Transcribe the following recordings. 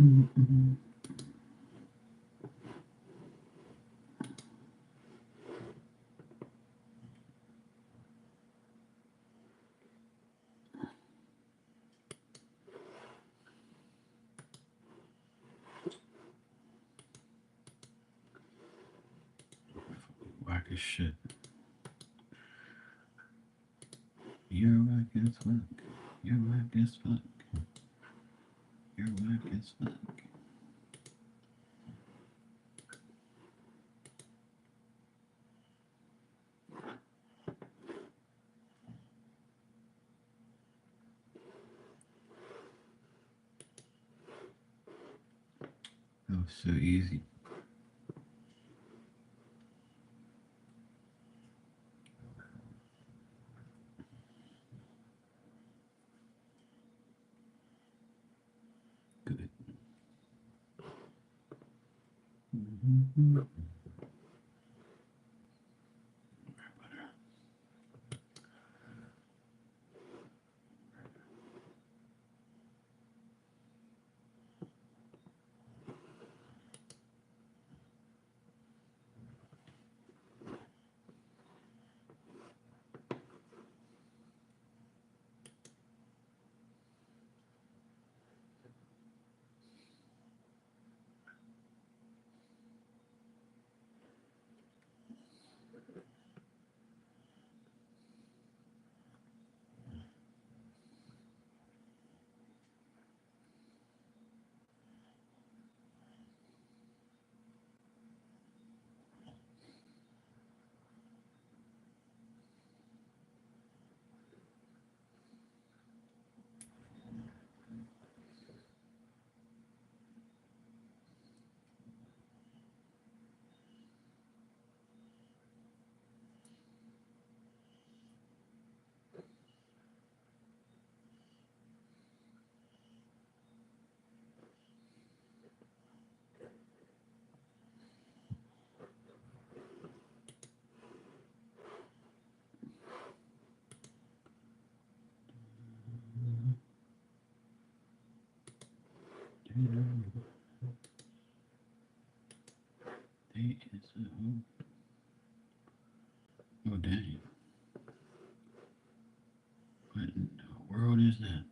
Mm-mm. Whack as shit. You're whack as fuck. You're whack as fuck. You're whack as fuck. That was so easy. Good. Mm-hmm. They is oh dang. What in the world is that?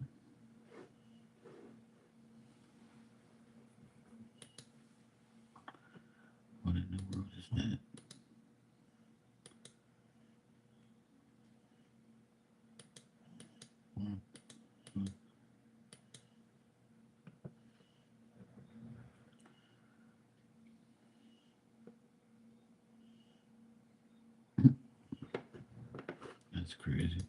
What in the world is that? Mm, mm. That's crazy.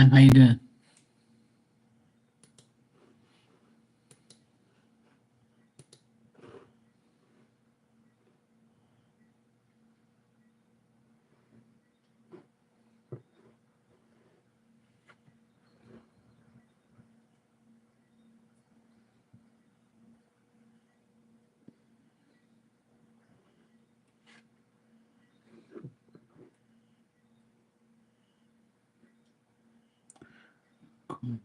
Dan? How you doing? Cool.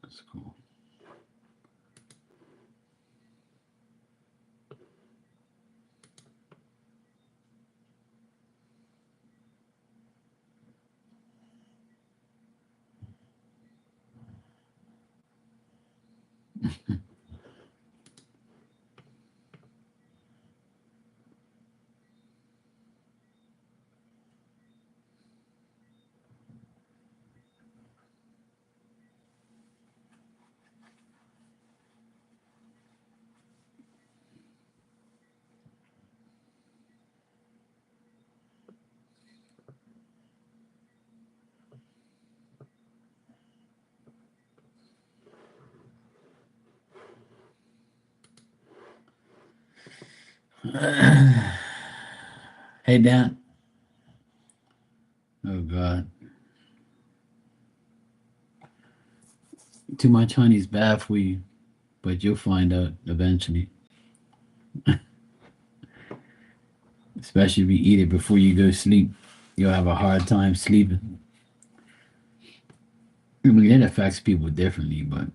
That's cool. Hey, Dan. Oh, God. Too much honey's bad for you, but you'll find out eventually. Especially if you eat it before you go sleep. You'll have a hard time sleeping. I mean, it affects people differently, but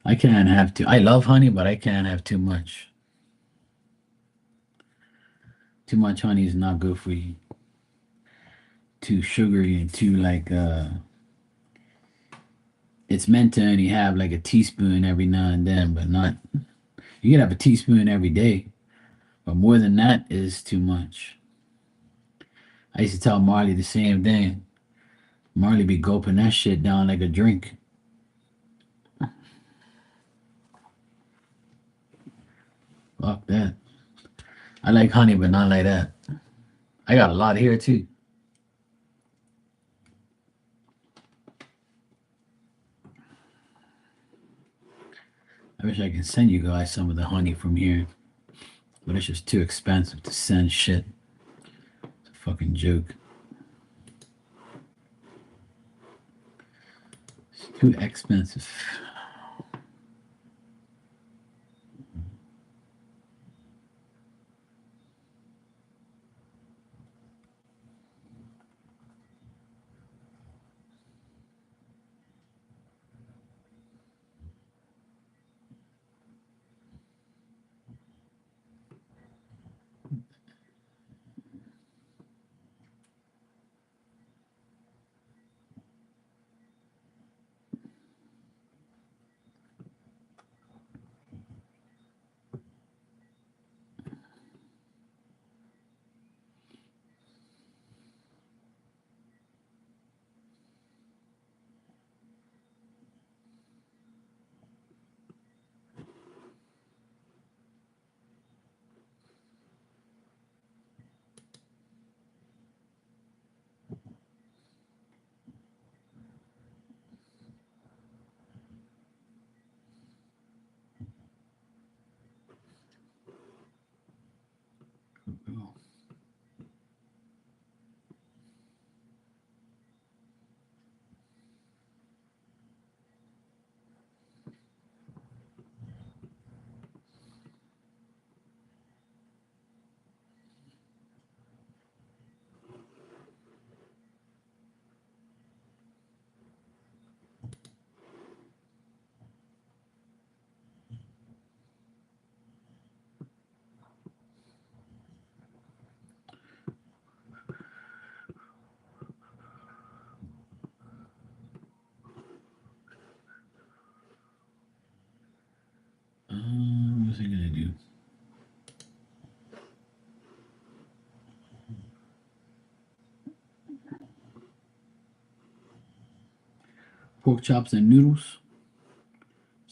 I can't have too. I love honey, but I can't have too much. Too much honey is not good for you. Too sugary and too like it's meant to only have like a teaspoon every now and then, but not you can have a teaspoon every day, but more than that is too much. I used to tell Marley the same thing. Marley be gulping that shit down like a drink. Fuck that. I like honey, but not like that. I got a lot here too. I wish I could send you guys some of the honey from here, but it's just too expensive to send shit. It's a fucking joke. It's too expensive. What's he gonna do? Pork chops and noodles.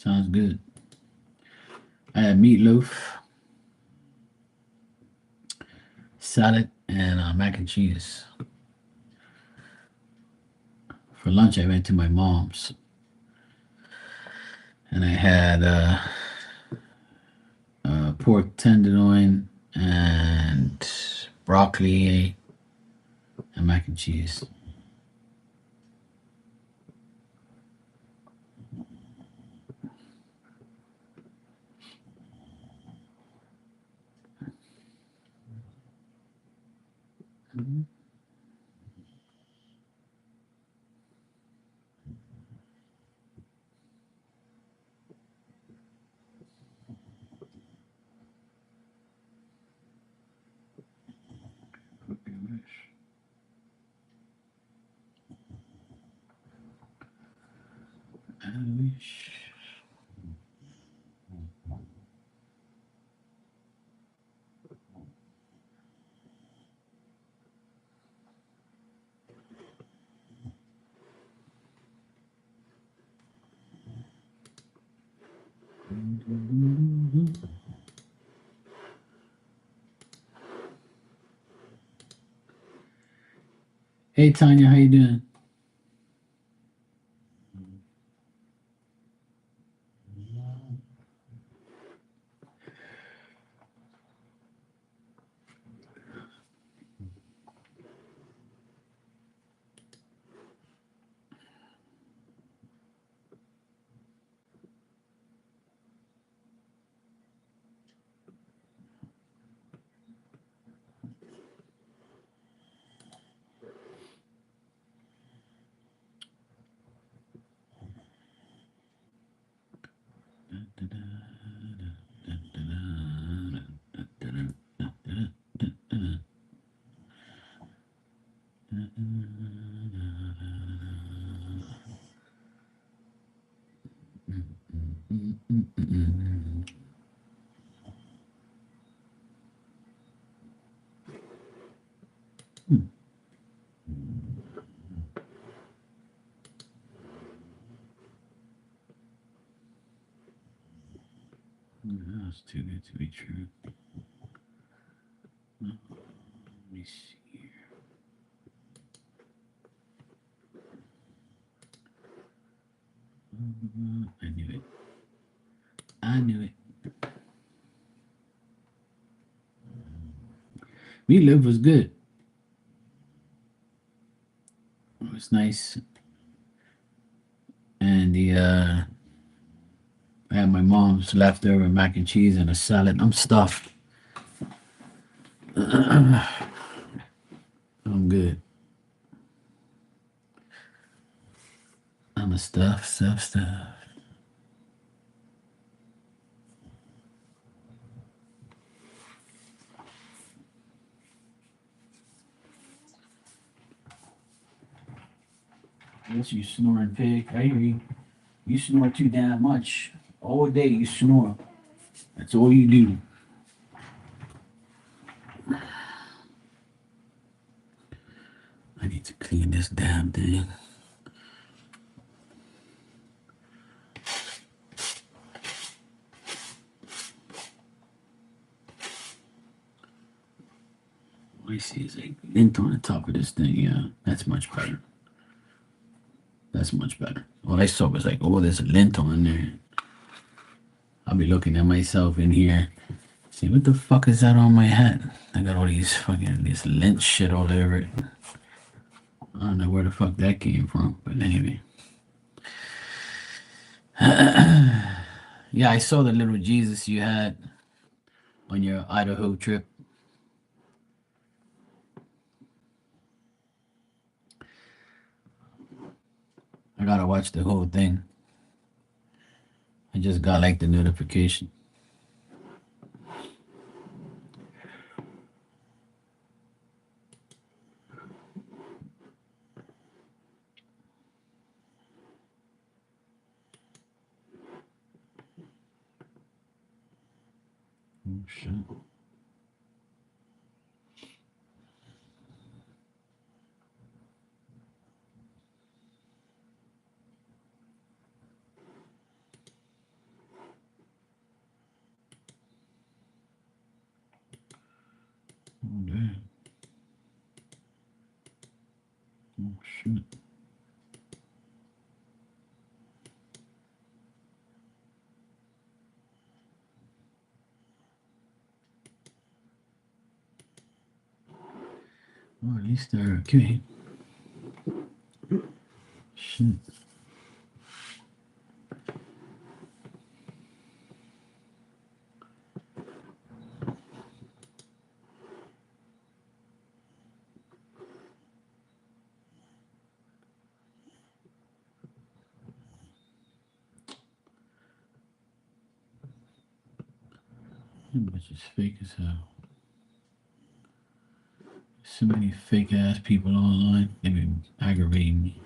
Sounds good. I had meatloaf, salad, and mac and cheese. For lunch, I went to my mom's, and I had pork tenderloin and broccoli and mac and cheese. I wish. Hey Tanya, how you doing? That's too good to be true. Let me see here. I knew it. I knew it. Meatloaf was good. It was nice. And I had my mom's leftover mac and cheese and a salad. I'm stuffed. I'm good. I'm a stuff. Yes, you snoring pig. I hear you. You snore too damn much. All day you snore. That's all you do. I need to clean this damn thing. I see is a lint on the top of this thing. Yeah, that's much better. That's much better. All I saw was like, oh, there's a lint on there. I'll be looking at myself in here. See, what the fuck is that on my hat? I got all these fucking, this lint shit all over it. I don't know where the fuck that came from, but anyway. Yeah, I saw the little Jesus you had on your Idaho trip. I gotta watch the whole thing. I just got like the notification. Oh shit. Well, at least they're okay. Shit. Which is fake as hell. So many fake ass people online. They be aggravating me.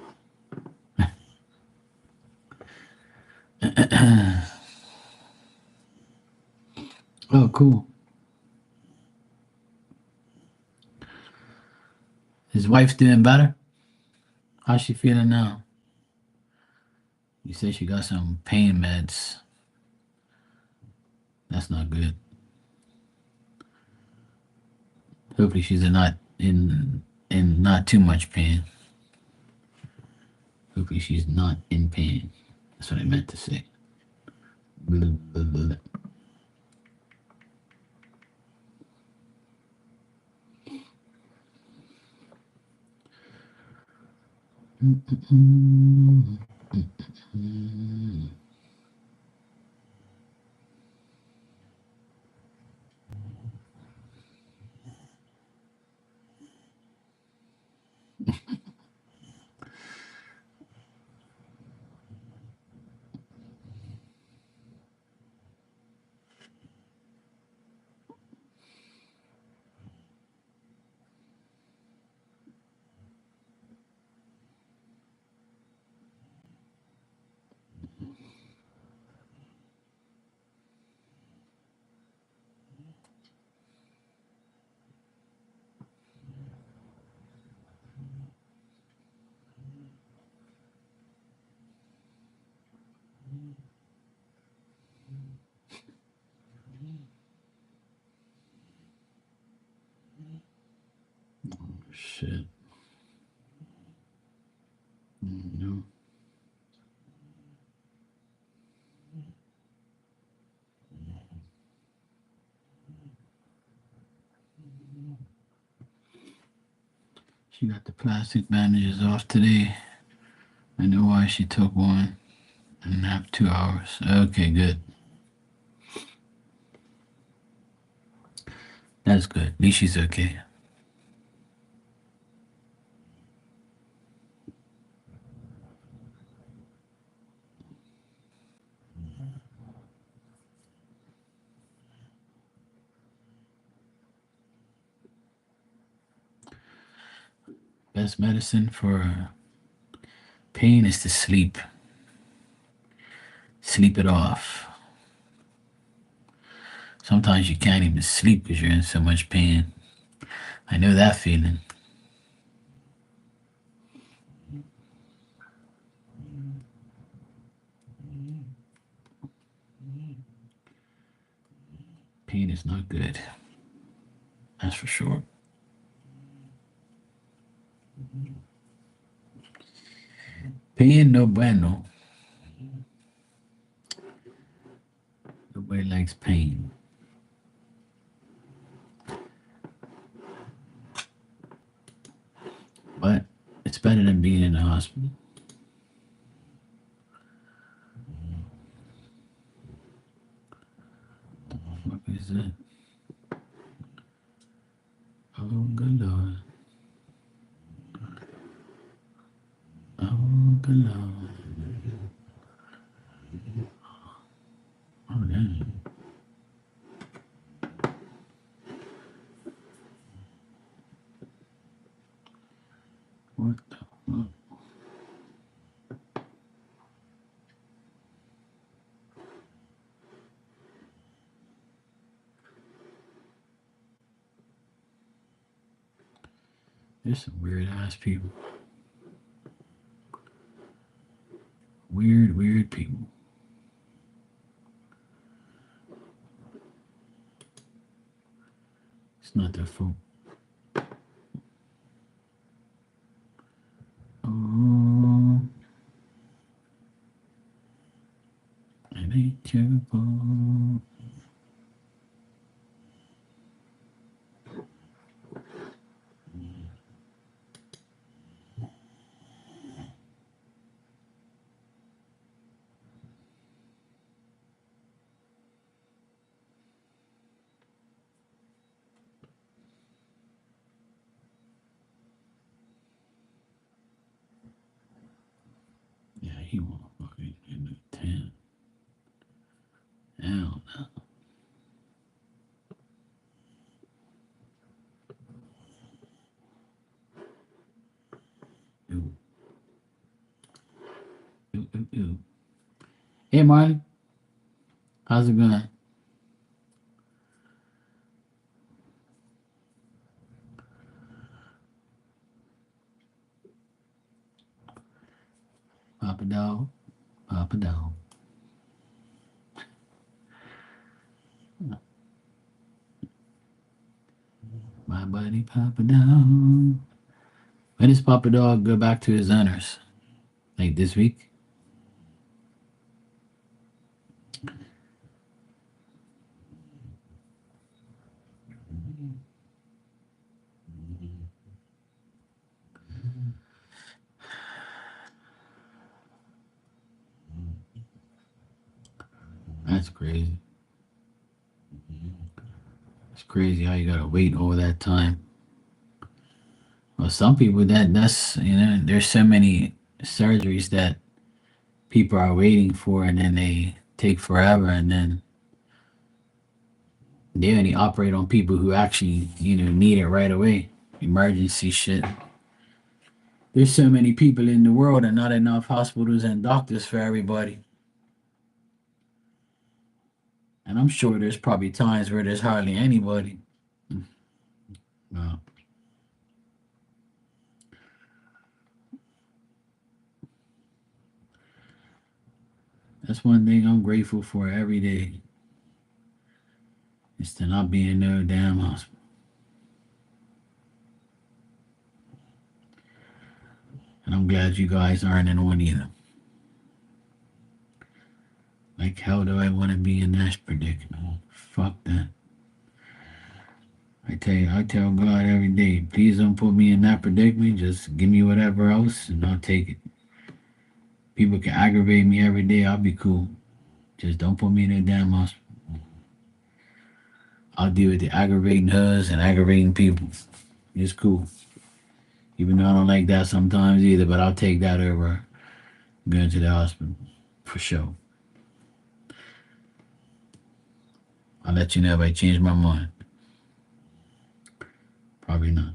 Oh, cool. His wife's doing better. How's she feeling now? You say she got some pain meds. That's not good. Hopefully she's not in not too much pain. Hopefully she's not in pain. That's what I meant to say. Blah, blah, blah. Shit. No. She got the plastic bandages off today. I know why she took one and napped 2 hours. Okay, good. That's good. At least she's okay. Best medicine for pain is to sleep. Sleep it off. Sometimes you can't even sleep because you're in so much pain. I know that feeling. Pain is not good. That's for sure. Pain no bueno. Nobody likes pain. But it's better than being in the hospital. What is that? Oh, good Lord. Oh, good Lord. Oh, damn. What the fuck? There's some weird ass people. Weird, weird people. It's not their fault. Oh, your fault. Yeah, he won't fucking in the 10. Hell no. Ooh, ooh, ooh, ooh. Hey, Marley, how's it going? Papa dog, Papa dog. My buddy Papa dog. When does Papa dog go back to his owners? Like this week? That's crazy. It's crazy how you gotta wait all that time. Well, some people that's there's so many surgeries that people are waiting for, and then they take forever, and then they only operate on people who actually need it right away. Emergency shit. There's so many people in the world, and not enough hospitals and doctors for everybody. And I'm sure there's probably times where there's hardly anybody. Well, that's one thing I'm grateful for every day is to not be in no damn hospital. And I'm glad you guys aren't in one either. Like, how do I want to be in that predicament? Fuck that. I tell God every day, please don't put me in that predicament. Just give me whatever else and I'll take it. People can aggravate me every day. I'll be cool. Just don't put me in a damn hospital. I'll deal with the aggravating hers and aggravating people. It's cool. Even though I don't like that sometimes either, but I'll take that over going to the hospital for sure. I'll let you know if I change my mind. Probably not.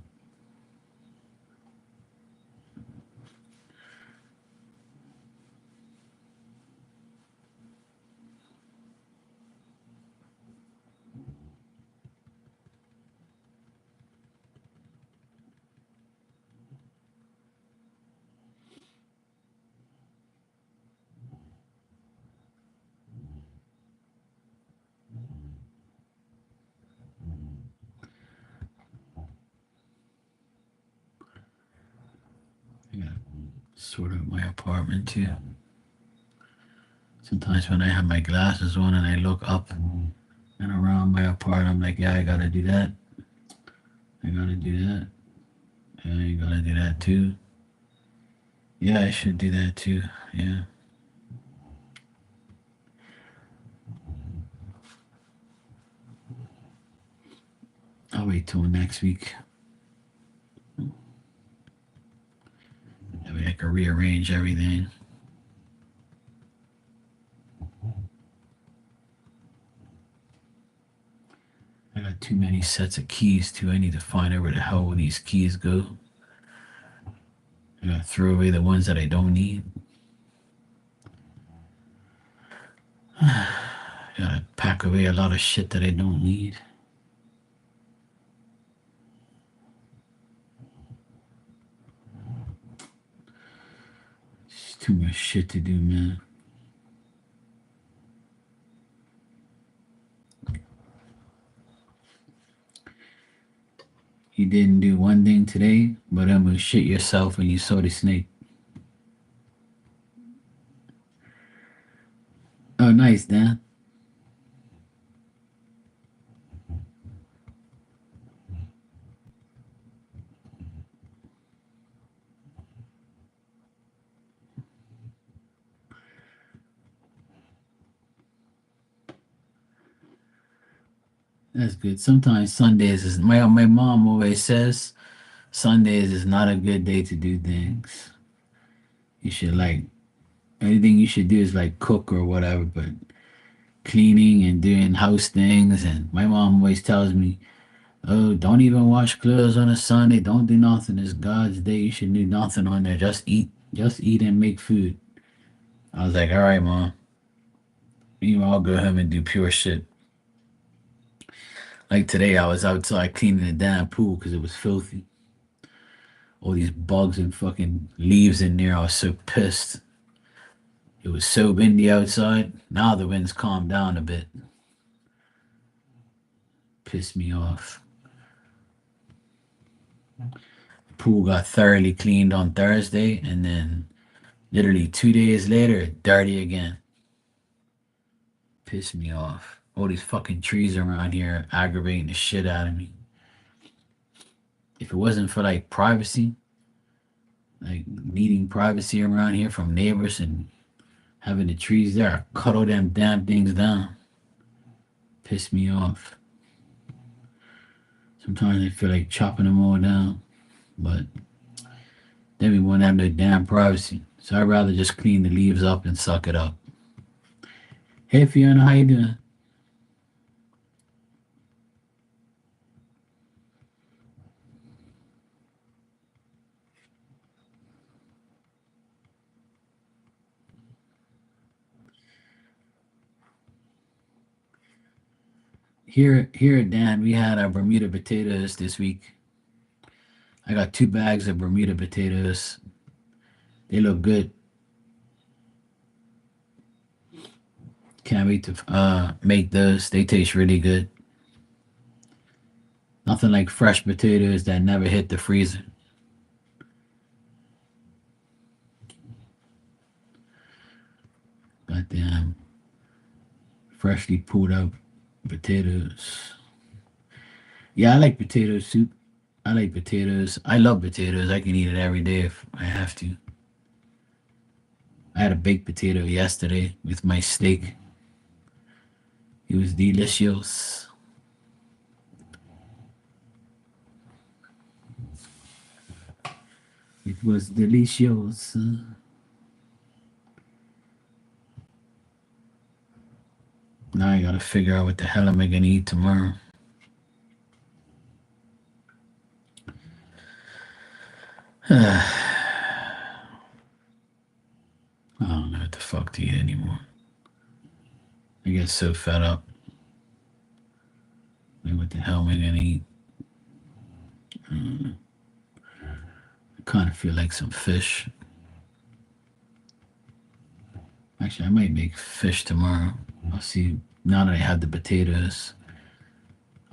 I gotta sort out my apartment too. Sometimes when I have my glasses on and I look up and around my apartment, I'm like, yeah, I gotta do that. I gotta do that. Yeah, you gotta do that too. Yeah, I should do that too. Yeah. I'll wait till next week. That way I can rearrange everything. I got too many sets of keys too. I need to find out where the hell these keys go. I gotta throw away the ones that I don't need. I gotta pack away a lot of shit that I don't need. It's too much shit to do, man. You didn't do one thing today, but almost shit yourself when you saw the snake. Oh, nice, Dan. That's good. Sometimes Sundays is my mom always says Sundays is not a good day to do things. You should like anything you should do is like cook or whatever, but cleaning and doing house things. And my mom always tells me, "Oh, don't even wash clothes on a Sunday. Don't do nothing. It's God's day. You should do nothing on there. Just eat and make food." I was like, "All right, mom. I'll go home and do pure shit." Like today, I was outside cleaning the damn pool because it was filthy. All these bugs and fucking leaves in there. I was so pissed. It was so windy outside. Now the wind's calmed down a bit. Pissed me off. The pool got thoroughly cleaned on Thursday, and then literally 2 days later, dirty again. Pissed me off. All these fucking trees around here aggravating the shit out of me. If it wasn't for like privacy, like needing privacy around here from neighbors and having the trees there, I cut all them damn things down. Pissed me off. Sometimes I feel like chopping them all down, but then we won't have no damn privacy. So I'd rather just clean the leaves up and suck it up. Hey Fiona, how you doing? Here at Dan, we had our Bermuda potatoes this week. I got 2 bags of Bermuda potatoes. They look good. Can't wait to make those. They taste really good. Nothing like fresh potatoes that never hit the freezer. Goddamn, freshly pulled out potatoes. Yeah, I like potato soup. I like potatoes. I love potatoes. I can eat it every day if I have to. I had a baked potato yesterday with my steak. It was delicious. It was delicious. Now I gotta figure out what the hell am I gonna eat tomorrow. I don't know what the fuck to eat anymore. I get so fed up. Like, what the hell am I gonna eat? I kind of feel like some fish. Actually, I might make fish tomorrow. I'll see. Now that I have the potatoes,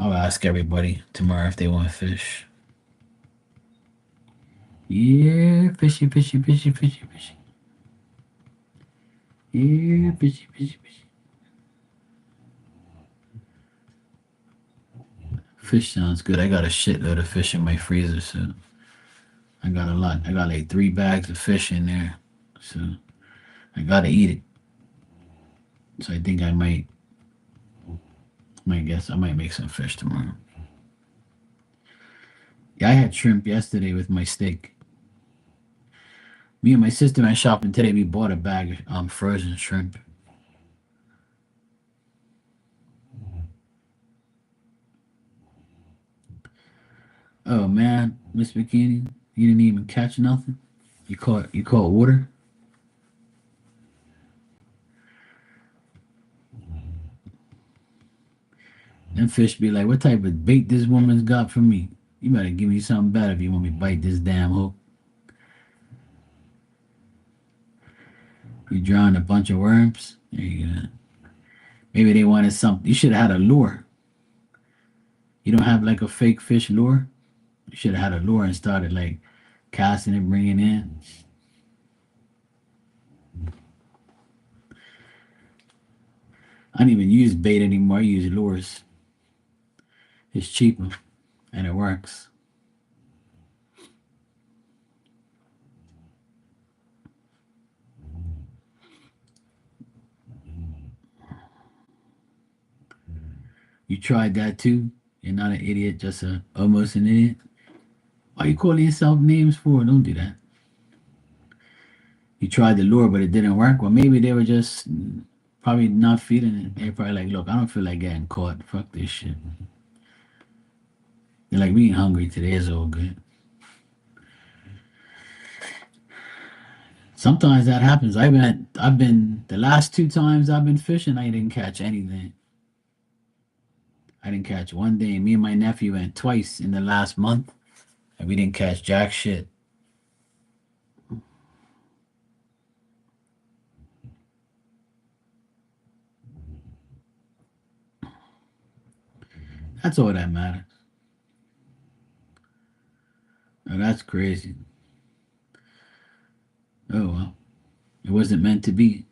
I'll ask everybody tomorrow if they want fish. Yeah, fishy, fishy, fishy, fishy, fishy. Yeah, fishy, fishy, fishy. Fish sounds good. I got a shitload of fish in my freezer, so I got a lot. I got like 3 bags of fish in there, so I gotta eat it. So I think I might guess I might make some fish tomorrow. Yeah, I had shrimp yesterday with my steak. Me and my sister went shopping today. We bought a bag of frozen shrimp. Oh man, Miss Bikini, you didn't even catch nothing. You caught water. Them fish be like, what type of bait this woman's got for me? You better give me something better if you want me to bite this damn hook. You drawing a bunch of worms. There you go. Maybe they wanted something. You should have had a lure. You don't have like a fake fish lure. You should have had a lure and started like casting and bringing in. I don't even use bait anymore. I use lures. It's cheaper and it works. You tried that too? You're not an idiot, just a almost an idiot. Why you calling yourself names for? Don't do that. You tried the lure, but it didn't work. Well, maybe they were just probably not feeling it. They're probably like, look, I don't feel like getting caught. Fuck this shit. They're like, we ain't hungry today. It's all good. Sometimes that happens. I've been the last two times I've been fishing, I didn't catch anything. I didn't catch one thing. Me and my nephew went twice in the last month, and we didn't catch jack shit. That's all that matters. Oh, that's crazy. Oh well, it wasn't meant to be.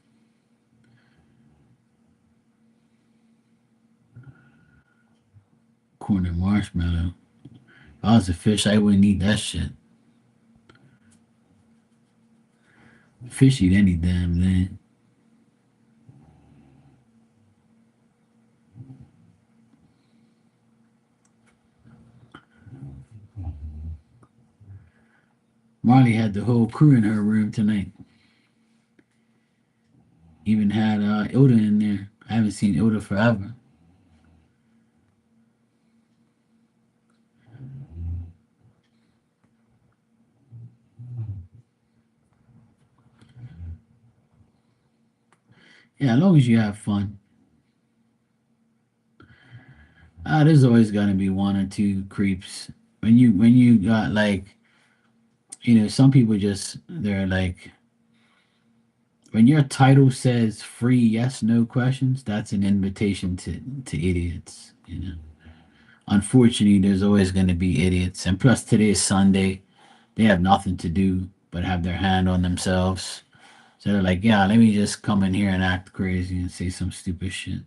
Corn and marshmallow. If I was a fish, I wouldn't eat that shit. Fish eat any damn thing. Marley had the whole crew in her room tonight. Even had Ilda in there. I haven't seen Ilda forever. Yeah, as long as you have fun. There's always gonna be one or two creeps. When you got like, some people just they're like, when your title says free yes no questions, that's an invitation to idiots. Unfortunately, there's always gonna be idiots, and plus today is Sunday. They have nothing to do but have their hand on themselves. So they're like, yeah, let me just come in here and act crazy and say some stupid shit.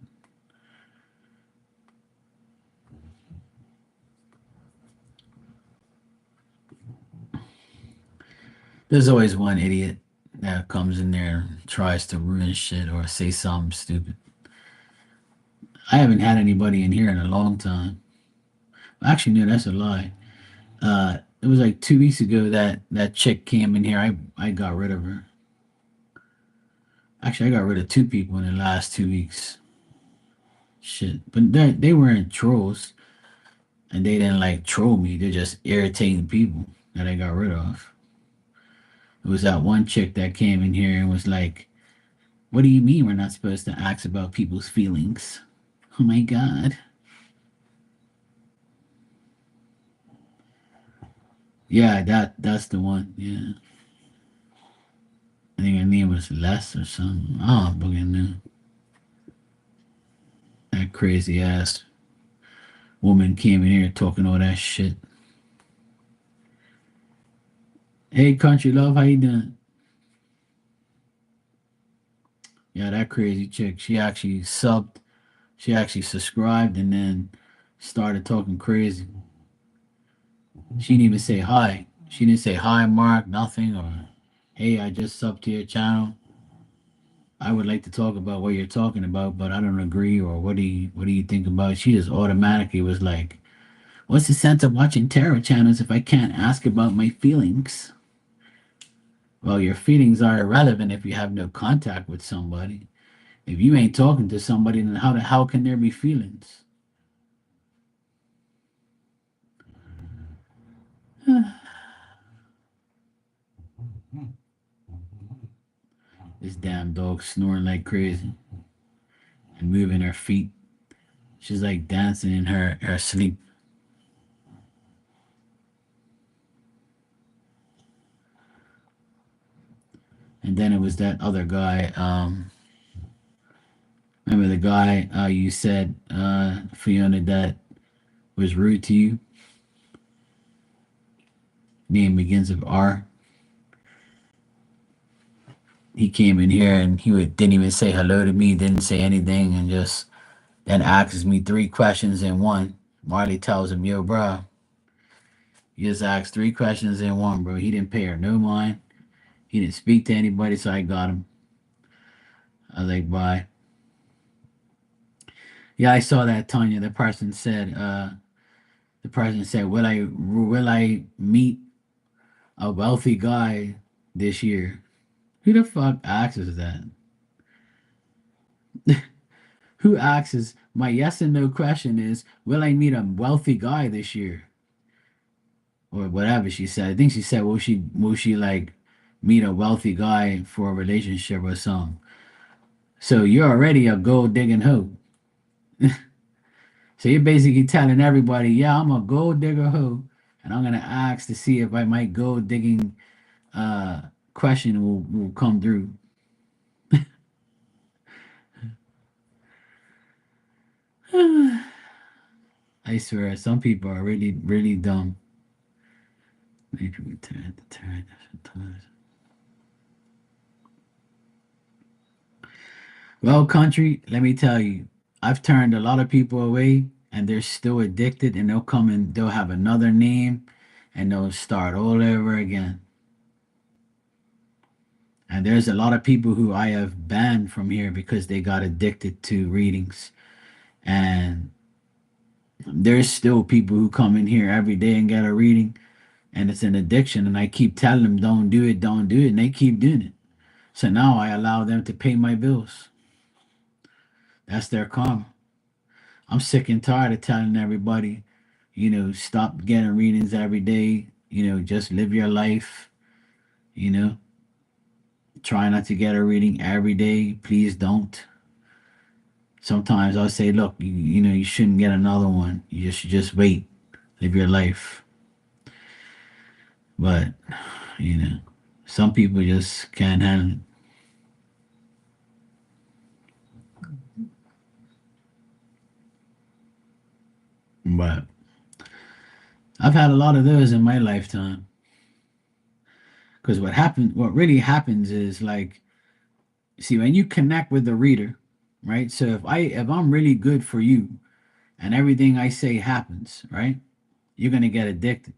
There's always one idiot that comes in there and tries to ruin shit or say something stupid. I haven't had anybody in here in a long time. Actually, no, that's a lie. It was like 2 weeks ago that chick came in here. I got rid of her. Actually, I got rid of two people in the last 2 weeks. Shit, but they weren't trolls, and they didn't like troll me. They're just irritating people that I got rid of. It was that one chick that came in here and was like, "What do you mean we're not supposed to ask about people's feelings?" Oh my god. Yeah, that's the one. Yeah, I think her name was Les or something. Oh, fucking knew. That crazy ass woman came in here talking all that shit. Hey, country love, how you doing? Yeah, that crazy chick. She actually subbed. She actually subscribed and then started talking crazy. She didn't even say hi. She didn't say hi, Mark, nothing, or hey, I just subbed to your channel. I would like to talk about what you're talking about, but I don't agree. Or what do you think about it? She just automatically was like, "What's the sense of watching tarot channels if I can't ask about my feelings?" Well, your feelings are irrelevant if you have no contact with somebody. If you ain't talking to somebody, then how the hell can there be feelings? This damn dog snoring like crazy and moving her feet. She's like dancing in her sleep. And then it was that other guy. Remember the guy you said, Fiona, that was rude to you? Name begins with R. he came in here and didn't even say hello to me, didn't say anything, and just then asks me three questions in one. Marley tells him, "Yo, bro, you just asked three questions in one, bro." He didn't pay her no mind. He didn't speak to anybody, so I got him. I was like, "Bye." Yeah, I saw that, Tanya. The person said, will I meet a wealthy guy this year?" Who the fuck asks that? Who asks? My yes and no question is, will I meet a wealthy guy this year? Or whatever she said. I think she said, will she like meet a wealthy guy for a relationship or something? So you're already a gold digging hoe. So you're basically telling everybody, yeah, I'm a gold digger hoe, and I'm gonna ask to see if my gold digging uh question will come through. I swear, some people are really, really dumb. Maybe we turn the turn sometimes. Well, country, let me tell you, I've turned a lot of people away, and they're still addicted, and they'll come and they'll have another name, and they'll start all over again. And there's a lot of people who I have banned from here because they got addicted to readings. And there's still people who come in here every day and get a reading, and it's an addiction. And I keep telling them, don't do it, don't do it. And they keep doing it. So now I allow them to pay my bills. That's their karma. I'm sick and tired of telling everybody, stop getting readings every day. Just live your life. You know, try not to get a reading every day. Please don't. Sometimes I'll say, look, you shouldn't get another one. You should just wait, live your life. But you know, some people just can't handle it. But I've had a lot of those in my lifetime. Because what really happens is like, see, when you connect with the reader, right? So if I'm really good for you and everything I say happens, right? You're gonna get addicted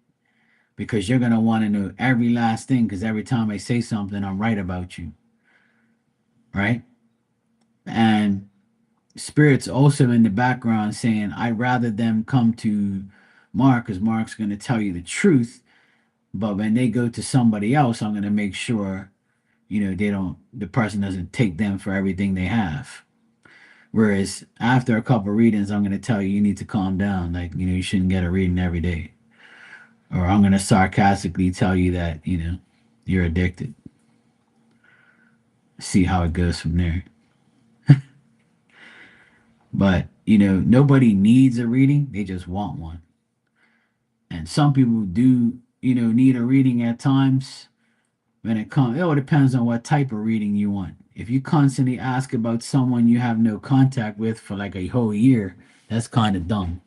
because you're gonna want to know every last thing. Because every time I say something, I'm right about you, right? And spirits also in the background saying, I'd rather them come to Mark because Mark's gonna tell you the truth. But when they go to somebody else, I'm gonna make sure the person doesn't take them for everything they have. Whereas after a couple readings, I'm gonna tell you you need to calm down. Like, you shouldn't get a reading every day. Or I'm gonna sarcastically tell you that, you're addicted. See how it goes from there. But, nobody needs a reading, they just want one. And some people do, need a reading at times when it comes. It all depends on what type of reading you want. If you constantly ask about someone you have no contact with for like a whole year, that's kind of dumb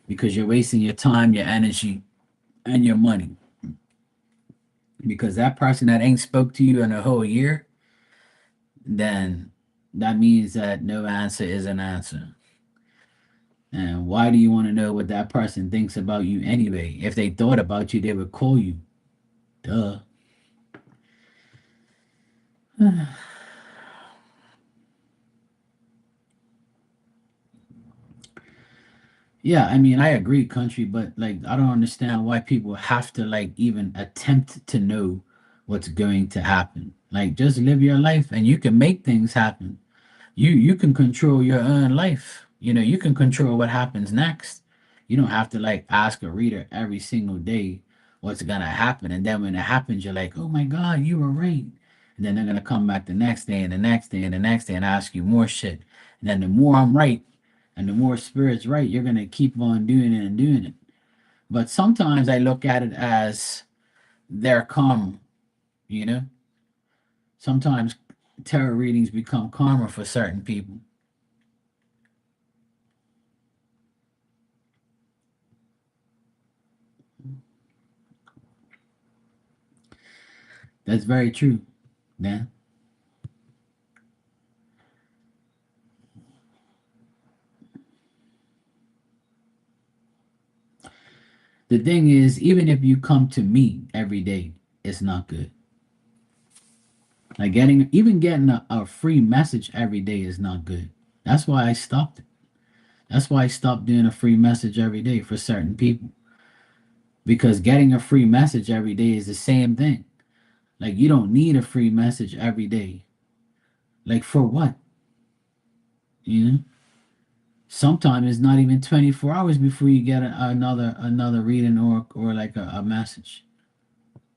because you're wasting your time, your energy, and your money. Because that person that ain't spoke to you in a whole year, then that means that no answer is an answer. And why do you want to know what that person thinks about you anyway? If they thought about you, they would call you. Duh. Yeah, I mean, I agree, country, but like, I don't understand why people have to like even attempt to know what's going to happen. Like, just live your life, and you can make things happen. You can control your own life. You can control what happens next. You don't have to like ask a reader every single day what's gonna happen, and then when it happens, you're like, oh my god, you were right. And then they're gonna come back the next day and the next day and the next day and ask you more shit. And then the more I'm right and the more spirit's right, you're gonna keep on doing it and doing it. But sometimes I look at it as their karma, you know? Sometimes tarot readings become karma for certain people. That's very true. Then the thing is, even if you come to me every day, it's not good. Like getting a free message every day is not good. That's why I stopped it. That's why I stopped doing a free message every day for certain people. Because getting a free message every day is the same thing. Like you don't need a free message every day. Like for what? You know? Sometimes it's not even 24 hours before you get another reading or like a message.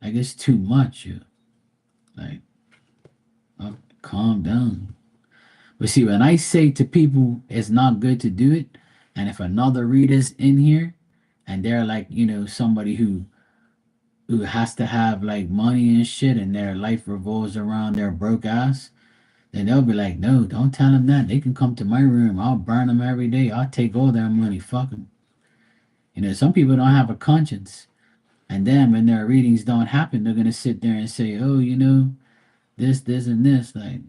Like it's too much. You like calm down. But see, when I say to people it's not good to do it, and if another reader's in here and they're like, somebody who has to have like money and shit and their life revolves around their broke ass, then they'll be like, no, don't tell them that. They can come to my room. I'll burn them every day. I'll take all their money. Fuck them. Some people don't have a conscience. And then when their readings don't happen, they're going to sit there and say, oh, this, and this. Like,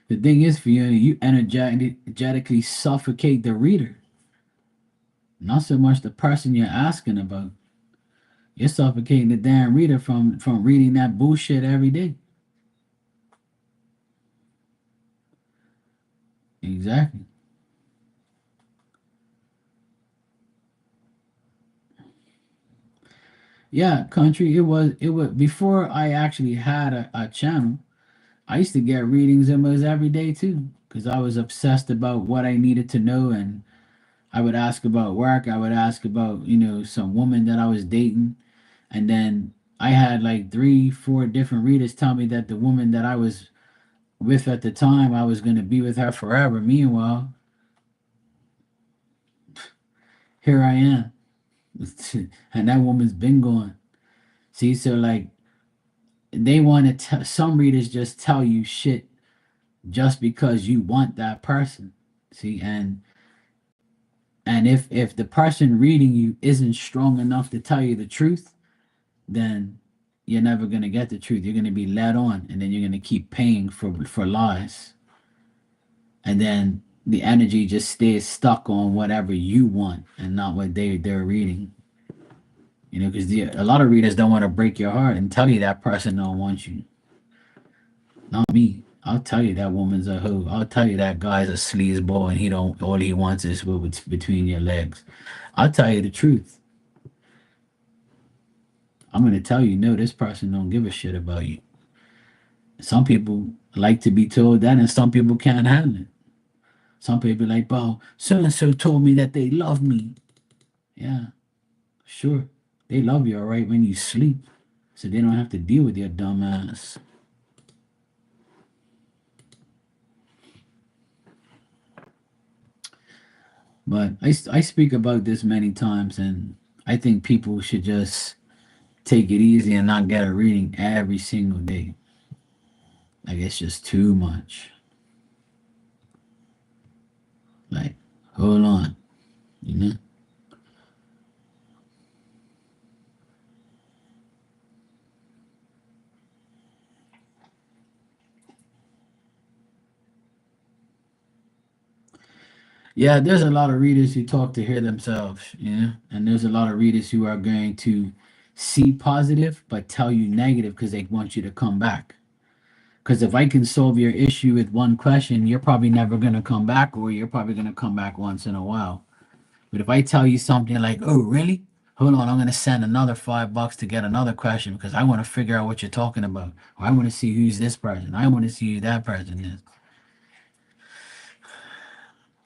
the thing is, Fiona, you energetically suffocate the reader, not so much the person you're asking about. You're suffocating the damn reader from reading that bullshit every day. Exactly. Yeah, country. It was before I actually had a channel. I used to get readings almost every day too, because I was obsessed about what I needed to know, and I would ask about work. I would ask about some woman that I was dating, and then I had like 3, 4 different readers tell me that the woman that I was with at the time I was going to be with her forever. Meanwhile, here I am, and that woman's been gone. See, so like they want to some readers just tell you shit just because you want that person. See, and if the person reading you isn't strong enough to tell you the truth, then you're never going to get the truth. You're going to be led on, and then you're going to keep paying for lies, and then the energy just stays stuck on whatever you want and not what they're reading. Because a lot of readers don't want to break your heart and tell you that person don't want you. Not me. I'll tell you that woman's a hoe. I'll tell you that guy's a sleazeball and he don't. All he wants is what's between your legs. I'll tell you the truth. I'm gonna tell you, no, this person don't give a shit about you. Some people like to be told that, and some people can't handle it. Some people like, bro, so and so told me that they love me. Yeah, sure, they love you all right when you sleep, so they don't have to deal with your dumb ass. But I speak about this many times, and I think people should just take it easy and not get a reading every single day. Like it's just too much. Like, hold on, you know? Yeah, there's a lot of readers who talk to hear themselves, and there's a lot of readers who are going to see positive but tell you negative because they want you to come back. Because if I can solve your issue with one question, you're probably never going to come back, or you're probably going to come back once in a while. But if I tell you something like, oh, really? Hold on, I'm going to send another $5 to get another question because I want to figure out what you're talking about. Or I want to see who's this person. I want to see who that person is.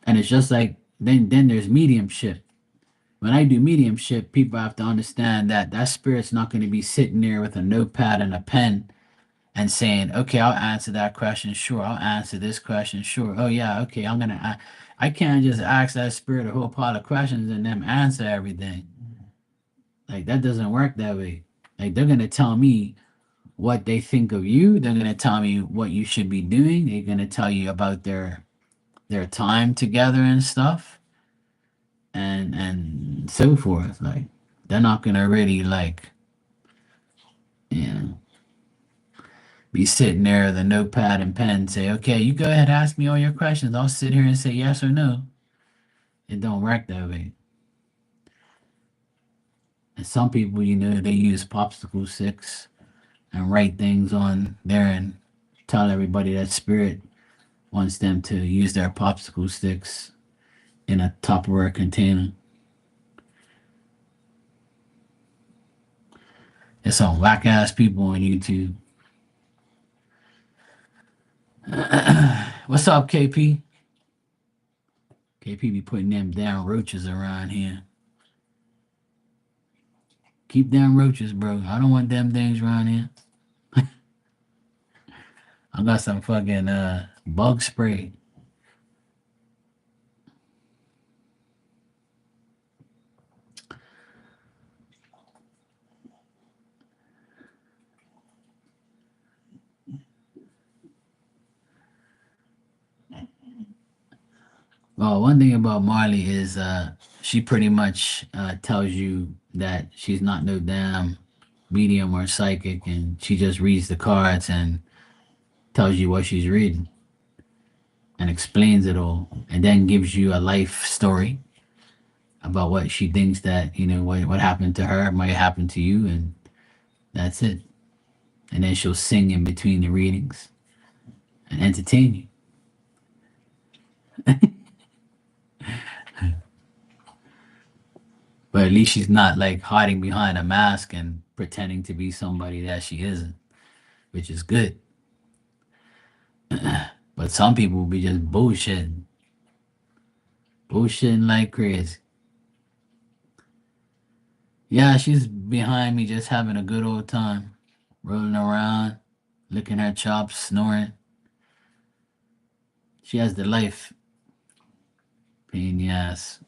And it's just like, then there's mediumship. When I do mediumship, people have to understand that that spirit's not going to be sitting there with a notepad and a pen and saying, okay, I'll answer that question. Sure. I'll answer this question. Sure. Oh, yeah. Okay. I can't just ask that spirit a whole pile of questions and them answer everything. Like, that doesn't work that way. Like, they're going to tell me what they think of you. They're gonna tell me what you should be doing. They're gonna tell you about their time together and stuff, and so forth. Like they're not gonna really like, you know, be sitting there with a notepad and pen and say, okay, you go ahead, ask me all your questions. I'll sit here and say yes or no. It don't work that way. And some people, they use popsicle sticks and write things on there and tell everybody that spirit wants them to use their popsicle sticks in a Tupperware container. There's some whack ass people on YouTube. What's up, KP? KP be putting them damn roaches around here. Keep them roaches, bro. I don't want them things around here. I got some fucking bug spray. Well, one thing about Marley is she pretty much tells you that she's not no damn medium or psychic, and she just reads the cards and tells you what she's reading and explains it all, and then gives you a life story about what she thinks that what happened to her might happen to you, and that's it. And then she'll sing in between the readings and entertain you. But at least she's not like hiding behind a mask and pretending to be somebody that she isn't, which is good. But some people will be just bullshitting like crazy. Yeah, she's behind me just having a good old time, rolling around, licking her chops, snoring. She has the life. Pain in the ass.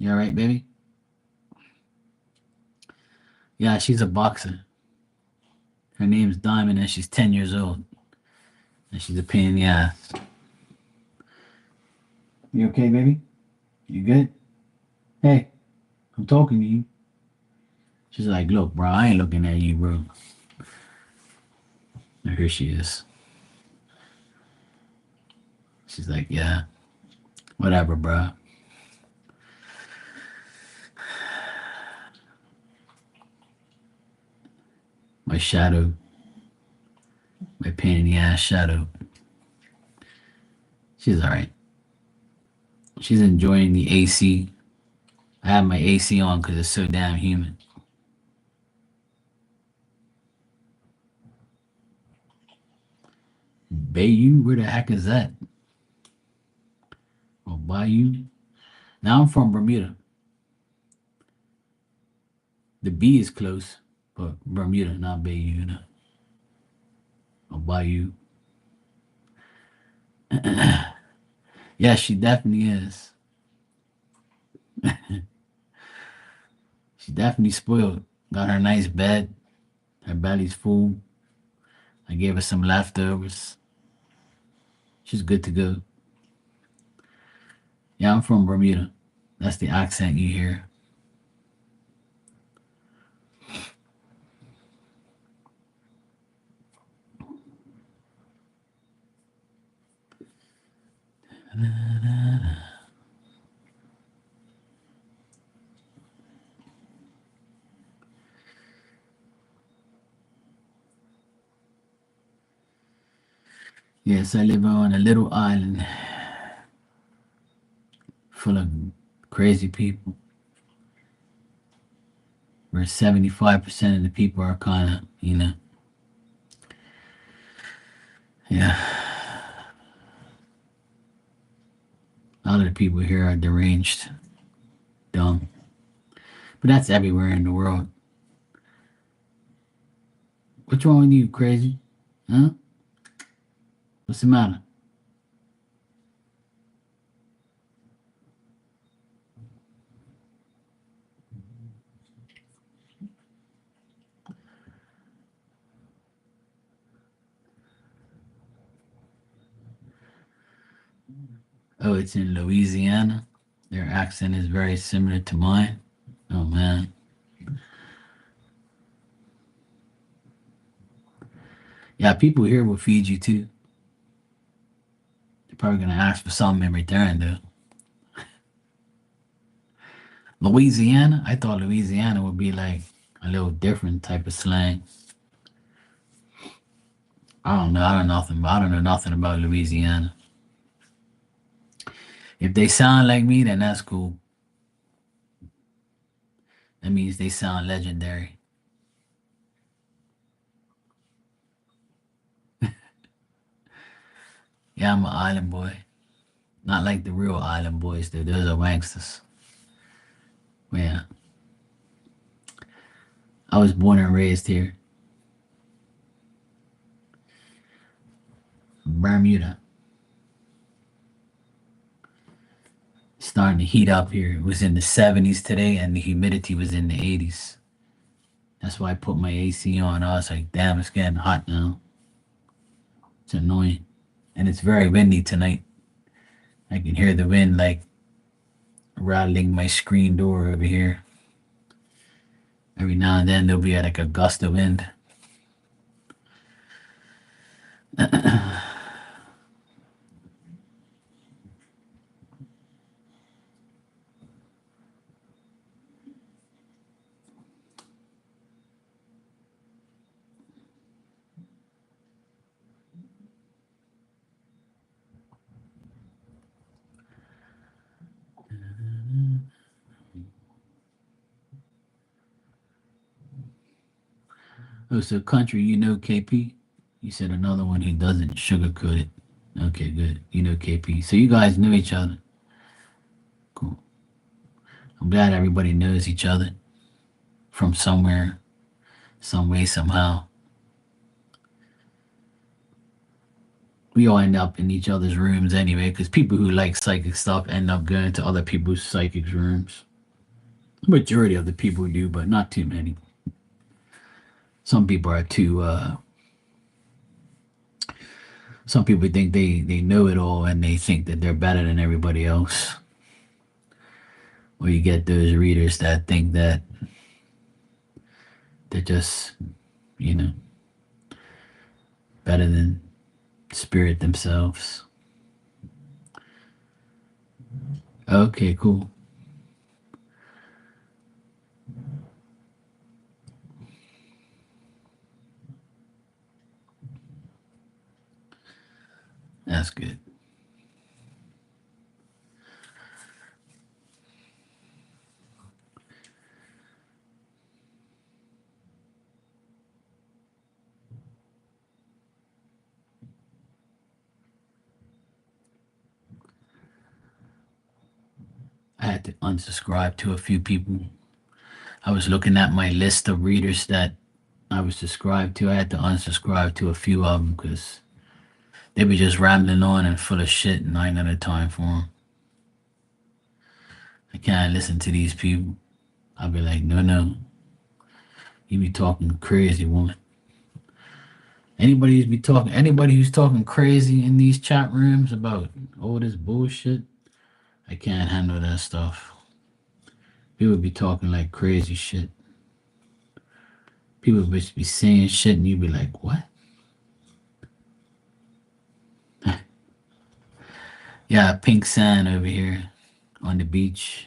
You all right, baby? Yeah, she's a boxer. Her name's Diamond, and she's 10 years old. And she's a pain in the ass. You okay, baby? You good? Hey, I'm talking to you. She's like, look, bro, I ain't looking at you, bro. And here she is. She's like, yeah, whatever, bro. My shadow, my pain in the ass shadow. She's all right. She's enjoying the AC. I have my AC on because it's so damn humid. Bayou, where the heck is that? Oh, Bayou. Now I'm from Bermuda. The B is close, but Bermuda, not Bayou. Or Bayou. Yeah, she definitely is. She definitely spoiled. Got her nice bed. Her belly's full. I gave her some leftovers. She's good to go. Yeah, I'm from Bermuda. That's the accent you hear. Yes, I live on a little island full of crazy people where 75% of the people are kind of, yeah, a lot of the people here are deranged, dumb. But that's everywhere in the world. What's wrong with you, crazy? Huh? What's the matter? it's in Louisiana. Their accent is very similar to mine. Oh man. Yeah, people here will feed you too. They're probably gonna ask for something in return though. Louisiana? I thought Louisiana would be like a little different type of slang. I don't know. I don't know nothing about Louisiana. If they sound like me, then that's cool. That means they sound legendary. Yeah, I'm an island boy. Not like the real island boys, though. Those are wanksters. Yeah. I was born and raised here. Bermuda. Starting to heat up here. It was in the 70s today, and the humidity was in the 80s. That's why I put my AC on. I was like, damn, it's getting hot now. It's annoying. And it's very windy tonight. I can hear the wind like rattling my screen door over here. Every now and then there'll be like a gust of wind. Oh, so country, you know KP? You said another one who doesn't sugarcoat it. Okay, good. You know KP. So you guys know each other. Cool. I'm glad everybody knows each other from somewhere, some way, somehow. We all end up in each other's rooms anyway, because people who like psychic stuff end up going to other people's psychic rooms. The majority of the people do, but not too many. Some people are too some people think they know it all and they think that they're better than everybody else. Or you get those readers that think that they're just, you know, better than spirit themselves. Okay, cool. That's good. I had to unsubscribe to a few people. I was looking at my list of readers that I was subscribed to. I had to unsubscribe to a few of them because they were just rambling on and full of shit, and I ain't got no time for them. I can't listen to these people. I'll be like, no, no, you be talking crazy, woman. Anybody who's talking crazy in these chat rooms about all this bullshit, I can't handle that stuff. People be talking like crazy shit. People just be saying shit, and you be like, what? Yeah, pink sand over here on the beach.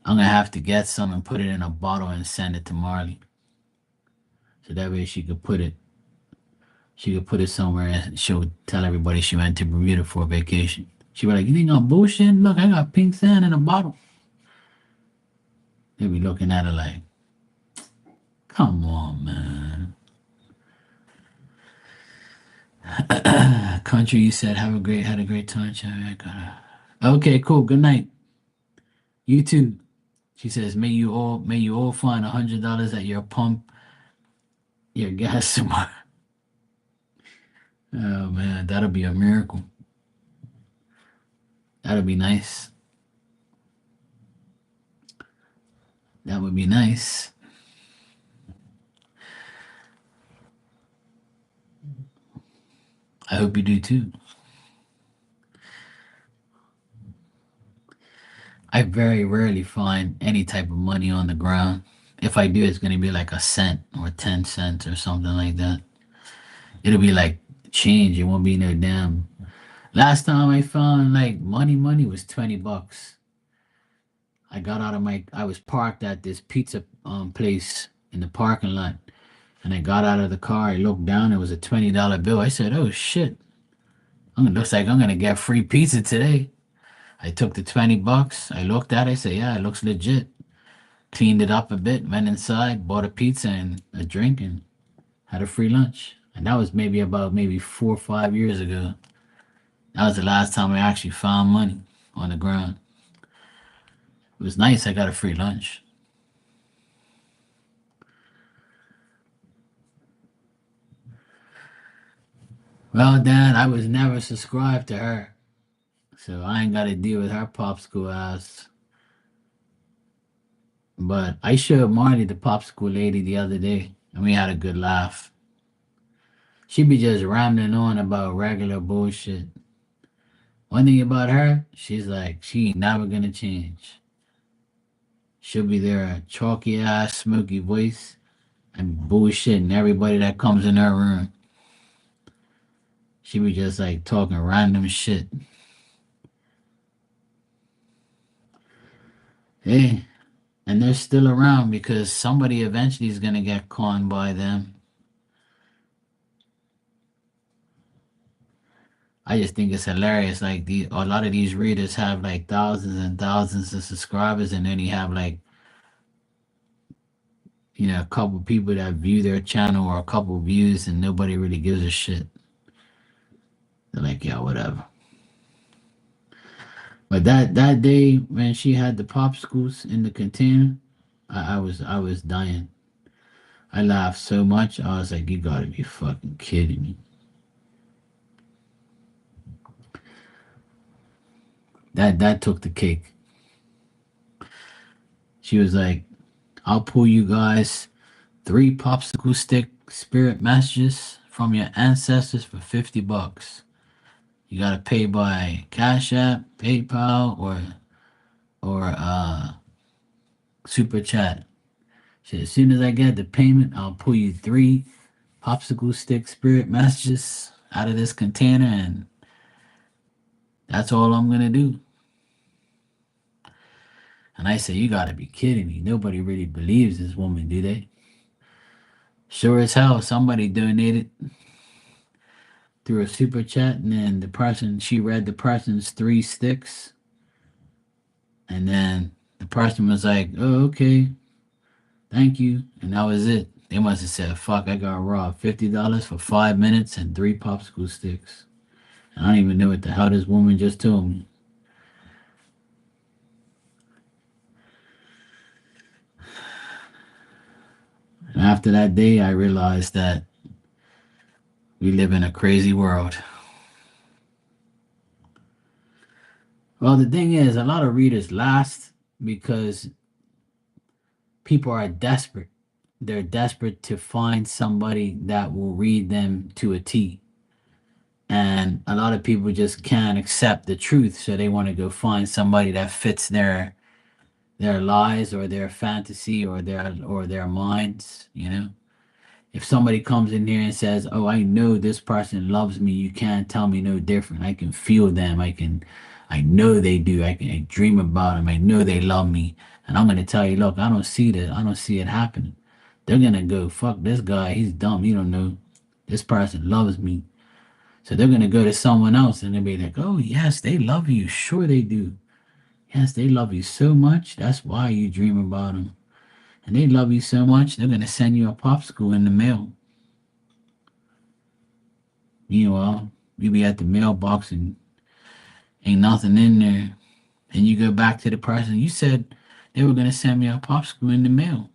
I'm gonna have to get some and put it in a bottle and send it to Marley, so that way she could put it somewhere and she'll tell everybody she went to Bermuda for a vacation. She be like, "You think I'm bullshit? Look, I got pink sand in a bottle." They be looking at her like, "Come on, man." Country, you said had a great time, Chevy. I gotta. Okay, cool. Good night. You too. She says, may you all find $100 at your pump, your gas tomorrow. Oh man, that'll be a miracle. That'll be nice. That would be nice. I hope you do too. I very rarely find any type of money on the ground. If I do, it's gonna be like a cent or 10 cents or something like that. It'll be like change. It won't be no damn. Last time I found like money was $20. I got out of my. I was parked at this pizza place in the parking lot, and I got out of the car. I looked down. It was a $20 bill. I said, "Oh shit! Looks like I'm gonna get free pizza today." I took the $20. I looked at it. I said, "Yeah, it looks legit." Cleaned it up a bit. Went inside, bought a pizza and a drink, and had a free lunch. And that was maybe about maybe 4 or 5 years ago. That was the last time I actually found money on the ground. It was nice. I got a free lunch. Well, Dad, I was never subscribed to her, so I ain't got to deal with her popsicle ass. But I showed Marty the popsicle lady the other day, and we had a good laugh. She be just rambling on about regular bullshit. One thing about her, she's like, she ain't never gonna change. She'll be there, a chalky ass, smoky voice, and bullshitting everybody that comes in her room. She be just like talking random shit. Hey, and they're still around because somebody eventually is gonna get conned by them. I just think it's hilarious. Like a lot of these readers have like thousands and thousands of subscribers, and then you have like a couple people that view their channel or a couple views, and nobody really gives a shit. They're like, yeah, whatever. But that day when she had the popsicles in the container, I was dying. I laughed so much. I was like, you gotta be fucking kidding me. That took the cake. She was like, I'll pull you guys three popsicle stick spirit messages from your ancestors for $50. You gotta pay by Cash App, PayPal, or Super Chat. So as soon as I get the payment, I'll pull you three popsicle stick spirit messages out of this container, and that's all I'm gonna do. And I say, you gotta be kidding me. Nobody really believes this woman, do they? Sure as hell, somebody donated through a super chat, and then she read the person's three sticks, and then the person was like, oh, okay, thank you. And that was it. They must have said, fuck, I got robbed. $50 for 5 minutes and three popsicle sticks. I don't even know what the hell this woman just told me. And after that day, I realized that we live in a crazy world. Well, the thing is, a lot of readers last because people are desperate. They're desperate to find somebody that will read them to a T. And a lot of people just can't accept the truth, so they want to go find somebody that fits their lies or their fantasy or their minds. If somebody comes in here and says, "Oh, I know this person loves me. You can't tell me no different. I can feel them. I know they do. I dream about them. I know they love me." And I'm gonna tell you, look, I don't see that. I don't see it happening. They're gonna go, "Fuck this guy. He's dumb. You don't know. This person loves me." So they're gonna go to someone else and they'll be like, "Oh yes, they love you. Sure they do. Yes, they love you so much. That's why you dream about them. And they love you so much, they're gonna send you a popsicle in the mail." Meanwhile, you be at the mailbox and ain't nothing in there. And you go back to the person, you said they were gonna send me a popsicle in the mail.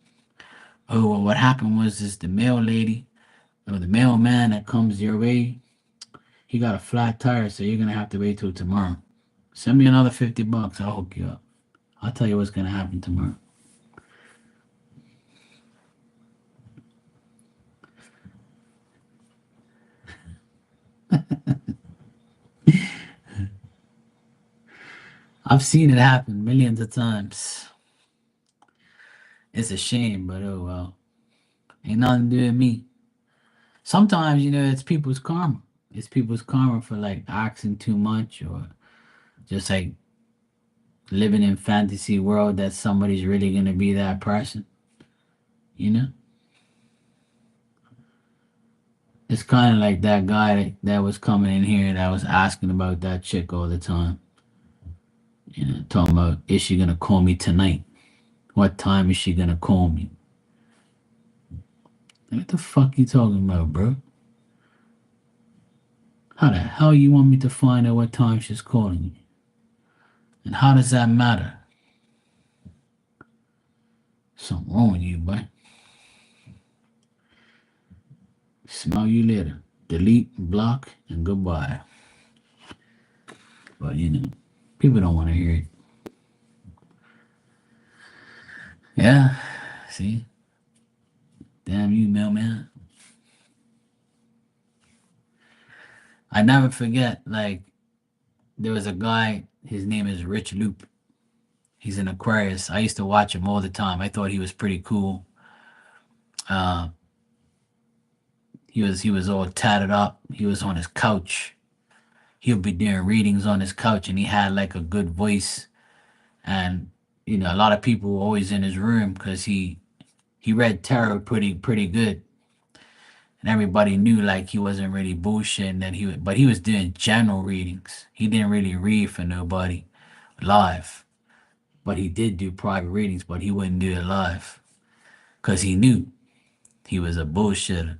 Oh, well, what happened was this: the mail lady or the mailman that comes your way, he got a flat tire, so you're gonna have to wait till tomorrow. Send me another $50. I'll hook you up. I'll tell you what's gonna happen tomorrow. I've seen it happen millions of times. It's a shame, but oh well. Ain't nothing to do with me. Sometimes, it's people's karma. It's people's karma for like asking too much or just like living in fantasy world that somebody's really gonna be that person. You know? It's kind of like that guy that was coming in here that was asking about that chick all the time. Talking about, is she gonna call me tonight? What time is she gonna call me? What the fuck you talking about, bro? How the hell you want me to find out what time she's calling me? And how does that matter? Something wrong with you, boy. Smell you later. Delete, block, and goodbye. But people don't want to hear it. Yeah, see? Damn you, mailman. I never forget, like, there was a guy, his name is Rich Loop. He's an Aquarius. I used to watch him all the time. I thought he was pretty cool. Uh, he was all tatted up. He was on his couch. He'll be doing readings on his couch, and he had like a good voice. And a lot of people were always in his room because he read tarot pretty good, and everybody knew like he wasn't really bullshitting that but he was doing general readings. He didn't really read for nobody live, but he did do private readings, but he wouldn't do it live because he knew he was a bullshitter.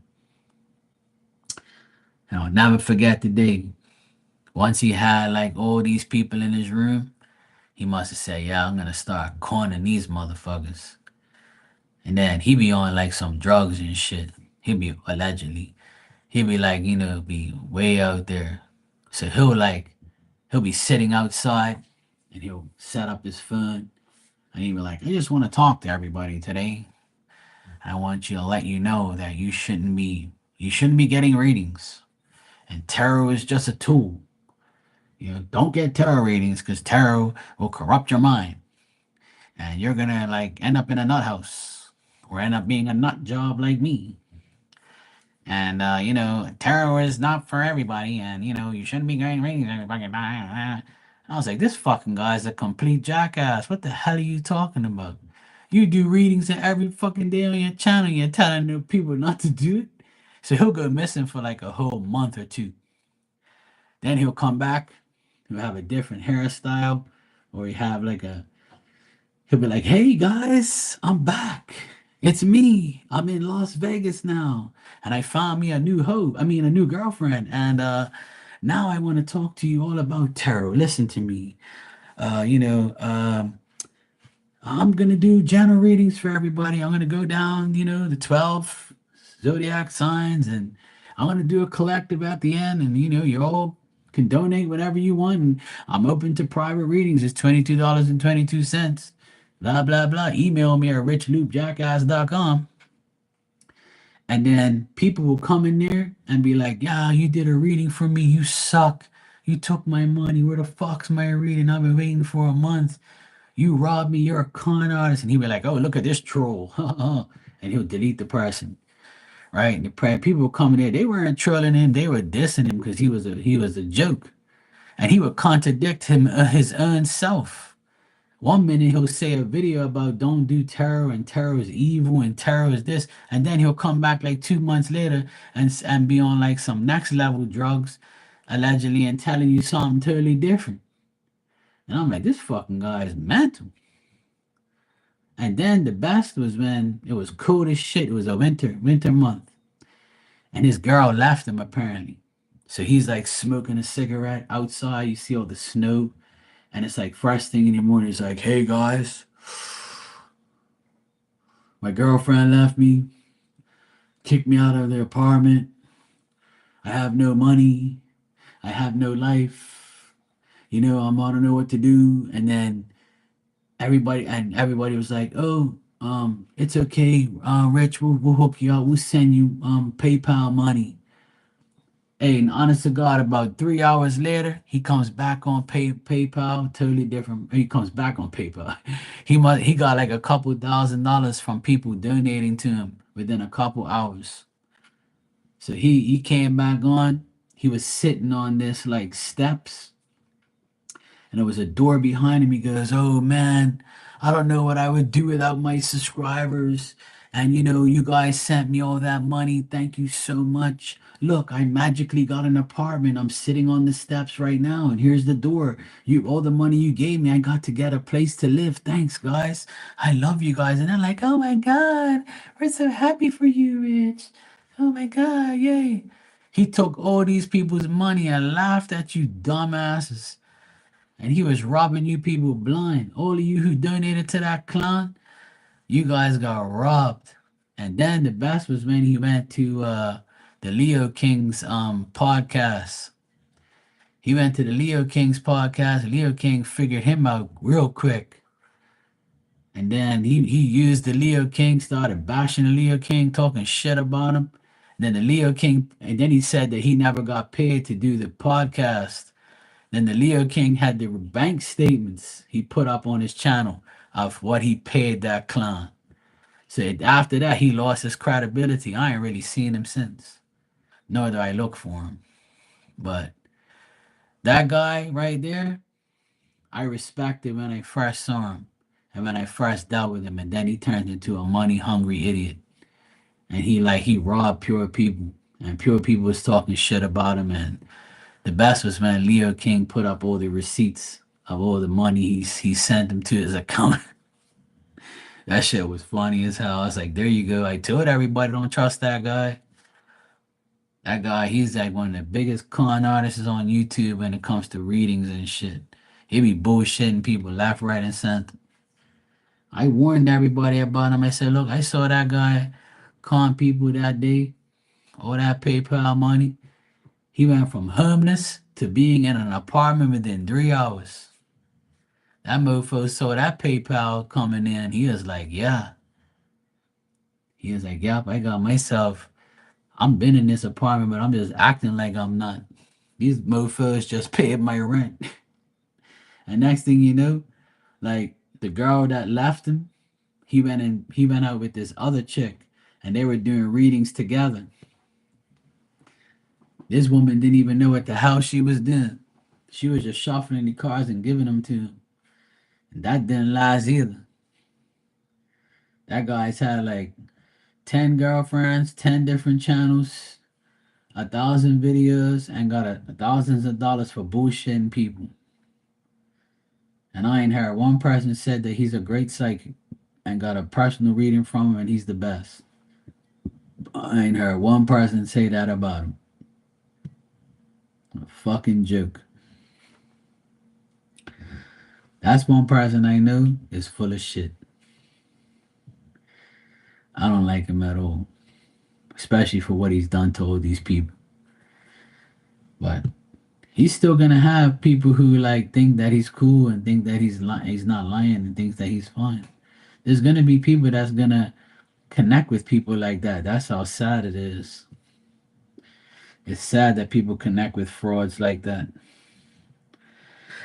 And I'll never forget the day. Once he had like all these people in his room, he must have said, "Yeah, I'm gonna start cornering these motherfuckers." And then he be on like some drugs and shit. He be allegedly. He be like, be way out there. So he'll be sitting outside and he'll set up his phone and he'll be like, I just want to talk to everybody today. I want you to let you know that you shouldn't be getting readings. And tarot is just a tool. Don't get tarot readings because tarot will corrupt your mind. And you're gonna like end up in a nut house or end up being a nut job like me. And tarot is not for everybody, and you shouldn't be getting readings every fucking time. I was like, this fucking guy's a complete jackass. What the hell are you talking about? You do readings every fucking day on your channel. You're telling the people not to do it. So he'll go missing for like a whole month or two. Then he'll come back. He'll have a different hairstyle, or he'll be like, "Hey guys, I'm back. It's me. I'm in Las Vegas now, and I found me a new a new girlfriend. And now I want to talk to you all about tarot. Listen to me. Uh, you know, um, I'm gonna do general readings for everybody. I'm gonna go down, the 12 zodiac signs, and I'm gonna do a collective at the end. And you all can donate whatever you want. And I'm open to private readings. It's $22.22. Blah blah blah. Email me at richloopjackass.com. And then people will come in there and be like, "Yeah, you did a reading for me. You suck. You took my money. Where the fuck's my reading? I've been waiting for a month. You robbed me. You're a con artist." And he'll be like, "Oh, look at this troll." And he'll delete the person. Right? And people were coming there. They weren't trolling him. They were dissing him because he was a joke. And he would contradict his own self. One minute he'll say a video about don't do tarot and tarot is evil and tarot is this, and then he'll come back like 2 months later and be on like some next level drugs, allegedly, and telling you something totally different. And I'm like, this fucking guy is mental. And then the best was when it was cold as shit. It was a winter month, and his girl left him apparently. So he's like smoking a cigarette outside. You see all the snow, and it's like first thing in the morning. It's like, hey guys, my girlfriend left me, kicked me out of the apartment. I have no money. I have no life. I don't know what to do. And then everybody was like, "Oh, it's okay. Rich, we'll hook you out. We'll send you PayPal money." Hey, and honest to God, about 3 hours later, he comes back on PayPal, totally different. He comes back on PayPal. He got like a couple $1,000 from people donating to him within a couple hours. So he came back on. He was sitting on this like steps, and there was a door behind him. He goes, "Oh man, I don't know what I would do without my subscribers. And you guys sent me all that money. Thank you so much. Look, I magically got an apartment. I'm sitting on the steps right now, and here's the door. All the money you gave me, I got to get a place to live. Thanks, guys. I love you guys." And they're like, "Oh my God, we're so happy for you, Rich. Oh my God, yay." He took all these people's money and laughed at you dumbasses. And he was robbing you people blind. All of you who donated to that clown, you guys got robbed. And then the best was when he went to the Leo King's podcast. He went to the Leo King's podcast. Leo King figured him out real quick. And then he used the Leo King, started bashing the Leo King, talking shit about him. Then the Leo King, and then he said that he never got paid to do the podcast. Then the Leo King had the bank statements he put up on his channel of what he paid that clown. So after that, he lost his credibility. I ain't really seen him since, nor do I look for him. But that guy right there, I respected when I first saw him and when I first dealt with him. And then he turned into a money hungry idiot. And he robbed pure people. And pure people was talking shit about him. And the best was when Leo King put up all the receipts of all the money he sent him to his account. That shit was funny as hell. I was like, there you go. I told everybody don't trust that guy. That guy, he's like one of the biggest con artists on YouTube when it comes to readings and shit. He be bullshitting people left, right, and center. I warned everybody about him. I said, look, I saw that guy con people that day, all that PayPal money. He went from homeless to being in an apartment within 3 hours. That mofo saw that PayPal coming in. He was like, yeah. He was like, yep, I got myself. I'm been in this apartment, but I'm just acting like I'm not. These mofos just paid my rent. And next thing you know, like the girl that left him, he went out with this other chick and they were doing readings together. This woman didn't even know what the hell she was doing. She was just shuffling the cards and giving them to him. And that didn't last either. That guy's had like 10 girlfriends, 10 different channels, 1,000 videos, and got thousands of dollars for bullshitting people. And I ain't heard one person said that he's a great psychic and got a personal reading from him and he's the best. I ain't heard one person say that about him. A fucking joke. That's one person I know is full of shit. I don't like him at all, especially for what he's done to all these people. But he's still gonna have people who like think that he's cool and think that he's not lying and thinks that he's fine. There's gonna be people that's gonna connect with people like that. That's how sad it is. It's sad that people connect with frauds like that.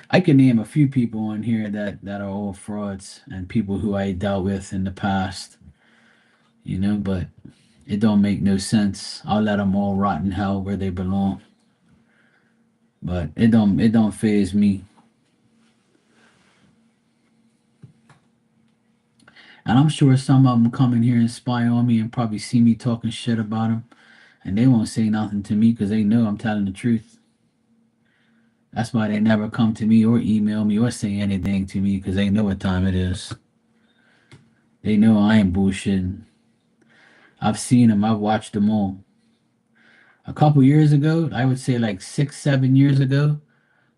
I can name a few people on here that are all frauds and people who I dealt with in the past, but it don't make no sense. I'll let them all rot in hell where they belong. But it don't phase me. And I'm sure some of them come in here and spy on me and probably see me talking shit about them, and they won't say nothing to me because they know I'm telling the truth. That's why they never come to me or email me or say anything to me because they know what time it is. They know I ain't bullshitting. I've seen them. I've watched them all. A couple years ago, I would say like 6, 7 years ago,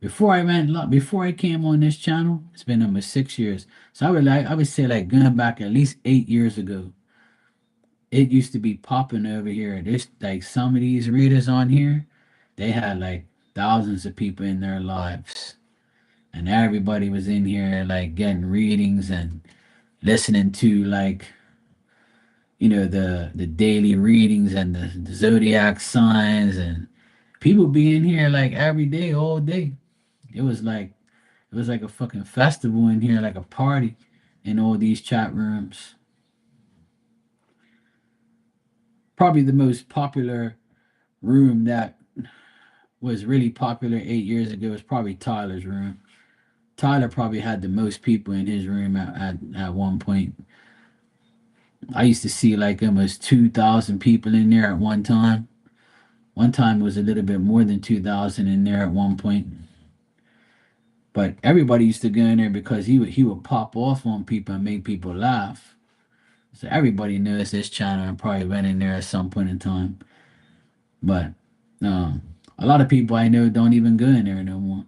before I came on this channel, it's been almost 6 years. So I would say like going back at least 8 years ago. It used to be popping over here. There's like some of these readers on here, they had like thousands of people in their lives. And everybody was in here like getting readings and listening to like the daily readings and the zodiac signs and People be in here like every day, all day. It was like it was like a fucking festival in here, like a party in all these chat rooms. Probably the most popular room that was really popular 8 years ago was probably Tyler's room. Tyler probably had the most people in his room at one point. I used to see like almost 2,000 people in there at one time. One time it was a little bit more than 2,000 in there at one point. But everybody used to go in there because he would pop off on people and make people laugh. So everybody knows this channel and probably went in there at some point in time. But a lot of people I know don't even go in there no more.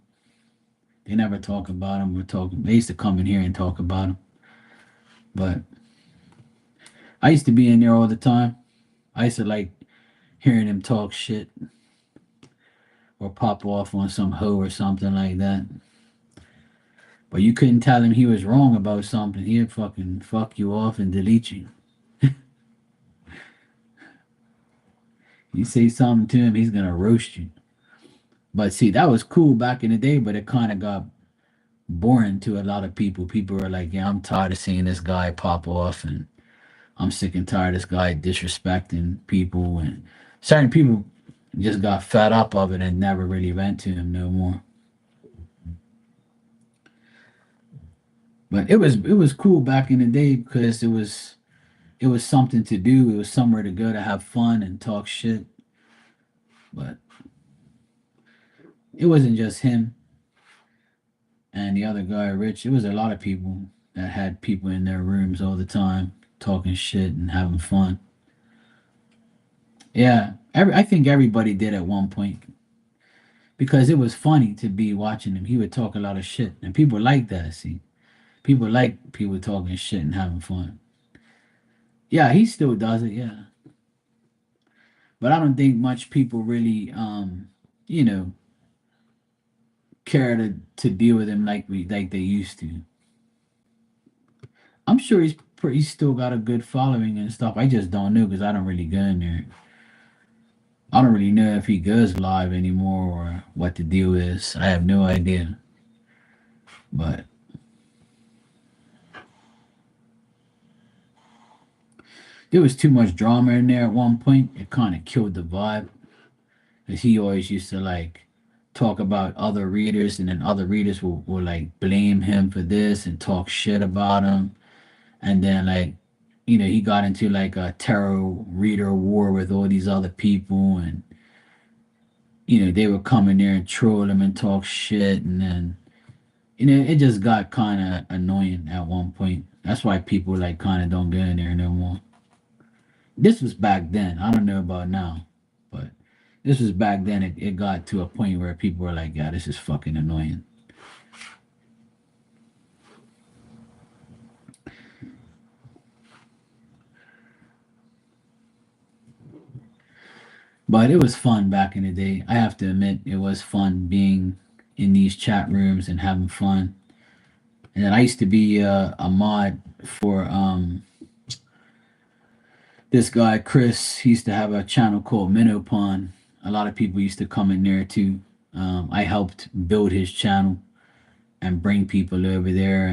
They never talk about him. They used to come in here and talk about him. But I used to be in there all the time. I used to like hearing him talk shit or pop off on some hoe or something like that. But you couldn't tell him he was wrong about something. He'd fucking fuck you off and delete you. You say something to him, he's gonna roast you. But see, that was cool back in the day, but it kind of got boring to a lot of people. People were like, yeah, I'm tired of seeing this guy pop off, and I'm sick and tired of this guy disrespecting people. And certain people just got fed up of it and never really went to him no more. But it was cool back in the day because it was something to do. It was somewhere to go to have fun and talk shit. But it wasn't just him and the other guy, Rich. It was a lot of people that had people in their rooms all the time talking shit and having fun. Yeah, I think everybody did at one point because it was funny to be watching him. He would talk a lot of shit, and people like that. See, people like people talking shit and having fun. Yeah, he still does it. Yeah, but I don't think much people really, you know, care to deal with him like they used to. I'm sure he's still got a good following and stuff. I just don't know because I don't really go in there. I don't really know if he goes live anymore or what the deal is. I have no idea. But there was too much drama in there at one point. It kind of killed the vibe. Because he always used to like talk about other readers, and then other readers will like blame him for this and talk shit about him. And then like, he got into like a tarot reader war with all these other people, and they would come in there and troll him and talk shit, and then it just got kind of annoying at one point. That's why people like kind of don't go in there no more. This was back then. I don't know about now, but this was back then. It got to a point where people were like, "Yeah, this is fucking annoying." But it was fun back in the day. I have to admit, it was fun being in these chat rooms and having fun. And then I used to be a mod for this guy Chris. He used to have a channel called Minopon. A lot of people used to come in there too. I helped build his channel and bring people over there,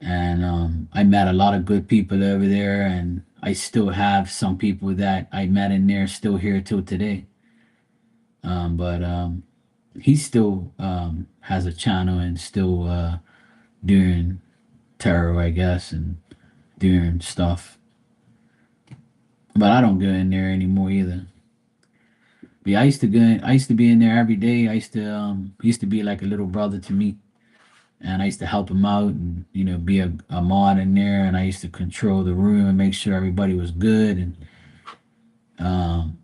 and I met a lot of good people over there, and I still have some people that I met in there still here till today. But he still has a channel and still doing tarot, I guess, and doing stuff. But I don't go in there anymore either. But yeah, I used to go. I used to be in there every day. He used to be like a little brother to me, and I used to help him out and be a mod in there, and I used to control the room and make sure everybody was good, and um,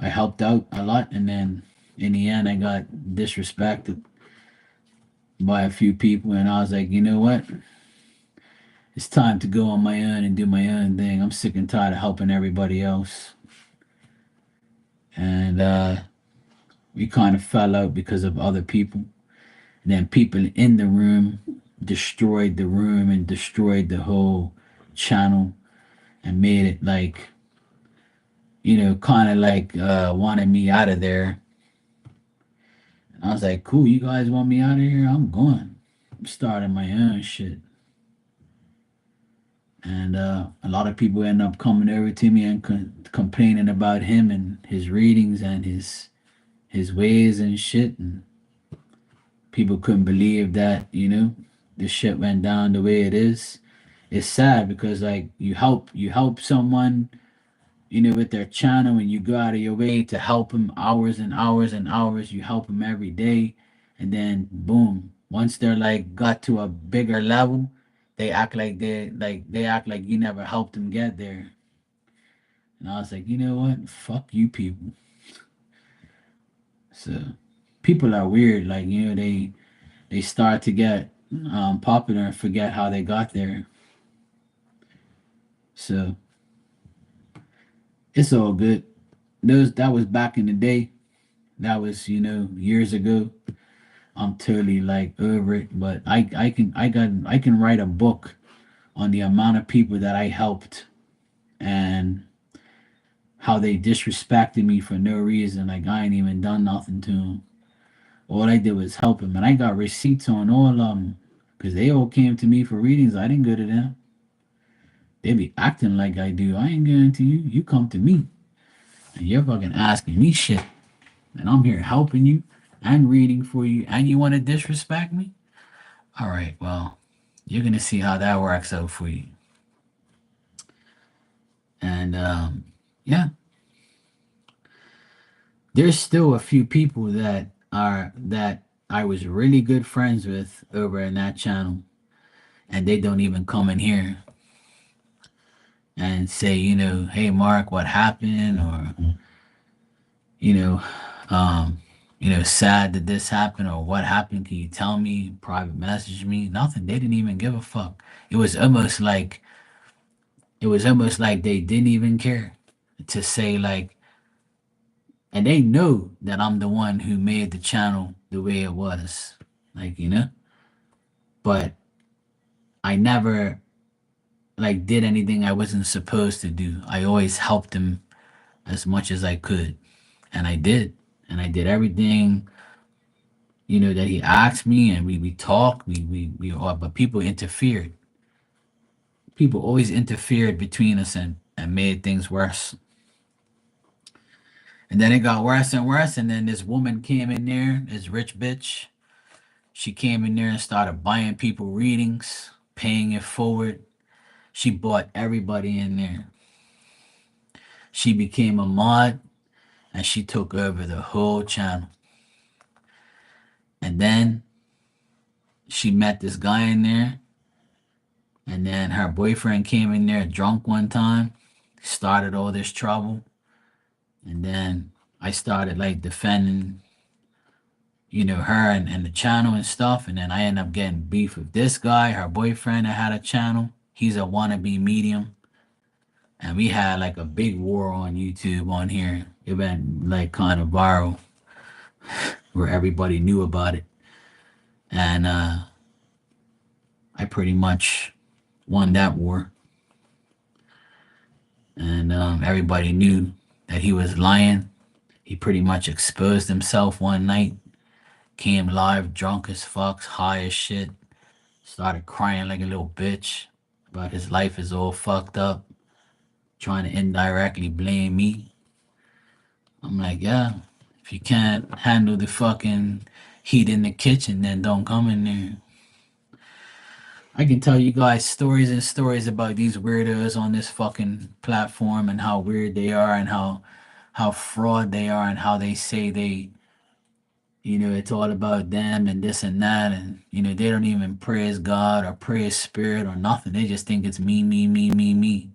I helped out a lot, and then in the end I got disrespected by a few people, and I was like, you know what? It's time to go on my own and do my own thing. I'm sick and tired of helping everybody else. And we kind of fell out because of other people. And then people in the room destroyed the room and destroyed the whole channel and made it like kind of like wanted me out of there. And I was like, cool, you guys want me out of here? I'm going. I'm starting my own shit. And a lot of people end up coming over to me and complaining about him and his readings and his ways and shit. And people couldn't believe that, the shit went down the way it is. It's sad because like you help someone, with their channel, and you go out of your way to help them hours and hours and hours. You help them every day, and then boom, once they're like got to a bigger level, they act like you never helped them get there. And I was like, you know what? Fuck you people. So people are weird. Like, they start to get popular and forget how they got there. So it's all good. That was back in the day. That was, years ago. I'm totally like over it. But I can write a book on the amount of people that I helped and how they disrespected me for no reason. Like I ain't even done nothing to them. All I did was help them, and I got receipts on all of them because they all came to me for readings. I didn't go to them. They be acting like I do. I ain't going to you. You come to me, and you're fucking asking me shit, and I'm here helping you and reading for you, and you want to disrespect me? All right, well, you're gonna see how that works out for you. And yeah, there's still a few people that I was really good friends with over in that channel, and they don't even come in here and say, hey Mark, what happened, or you know, um, sad that this happened, or what happened? Can you tell me? Private message me? Nothing. They didn't even give a fuck. It was almost like they didn't even care to say like, and they know that I'm the one who made the channel the way it was, like but I never like did anything I wasn't supposed to do. I always helped them as much as I could, and I did, and I did everything that he asked me, and we talked, we all, but people interfered. People always interfered between us and made things worse. And then it got worse and worse. And then this woman came in there, this rich bitch. She came in there and started buying people readings, paying it forward. She bought everybody in there. She became a mod and she took over the whole channel. And then she met this guy in there. And then her boyfriend came in there drunk one time, started all this trouble. And then I started like defending, her and the channel and stuff. And then I ended up getting beef with this guy, her boyfriend that had a channel. He's a wannabe medium. And we had like a big war on YouTube on here. It went like kind of viral where everybody knew about it. And I pretty much won that war. And everybody knew that he was lying. He pretty much exposed himself one night, came live drunk as fuck, high as shit, started crying like a little bitch about his life is all fucked up, trying to indirectly blame me. I'm like, yeah, if you can't handle the fucking heat in the kitchen, then don't come in there. I can tell you guys stories and stories about these weirdos on this fucking platform and how weird they are and how fraud they are and how they say it's all about them and this and that, and they don't even praise God or praise spirit or nothing. They just think it's me, me, me, me, me.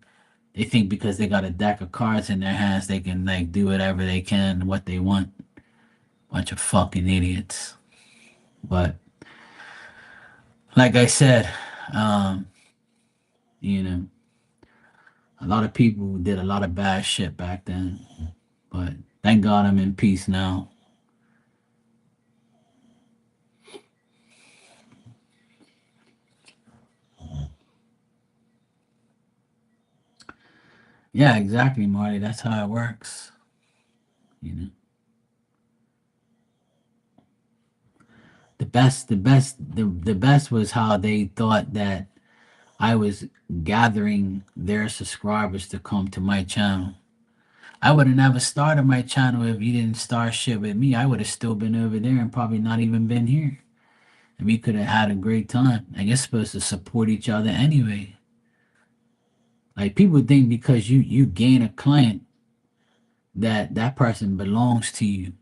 They think because they got a deck of cards in their hands, they can like do whatever they can, what they want. Bunch of fucking idiots. But like I said, um, you know, a lot of people did a lot of bad shit back then. But thank God I'm in peace now. Yeah, exactly, Marty. That's how it works. You know, the best was how they thought that I was gathering their subscribers to come to my channel. I would have never started my channel if you didn't start shit with me. I would have still been over there and probably not even been here. And we could have had a great time. And you're supposed to support each other anyway. Like people think because you gain a client that that person belongs to you.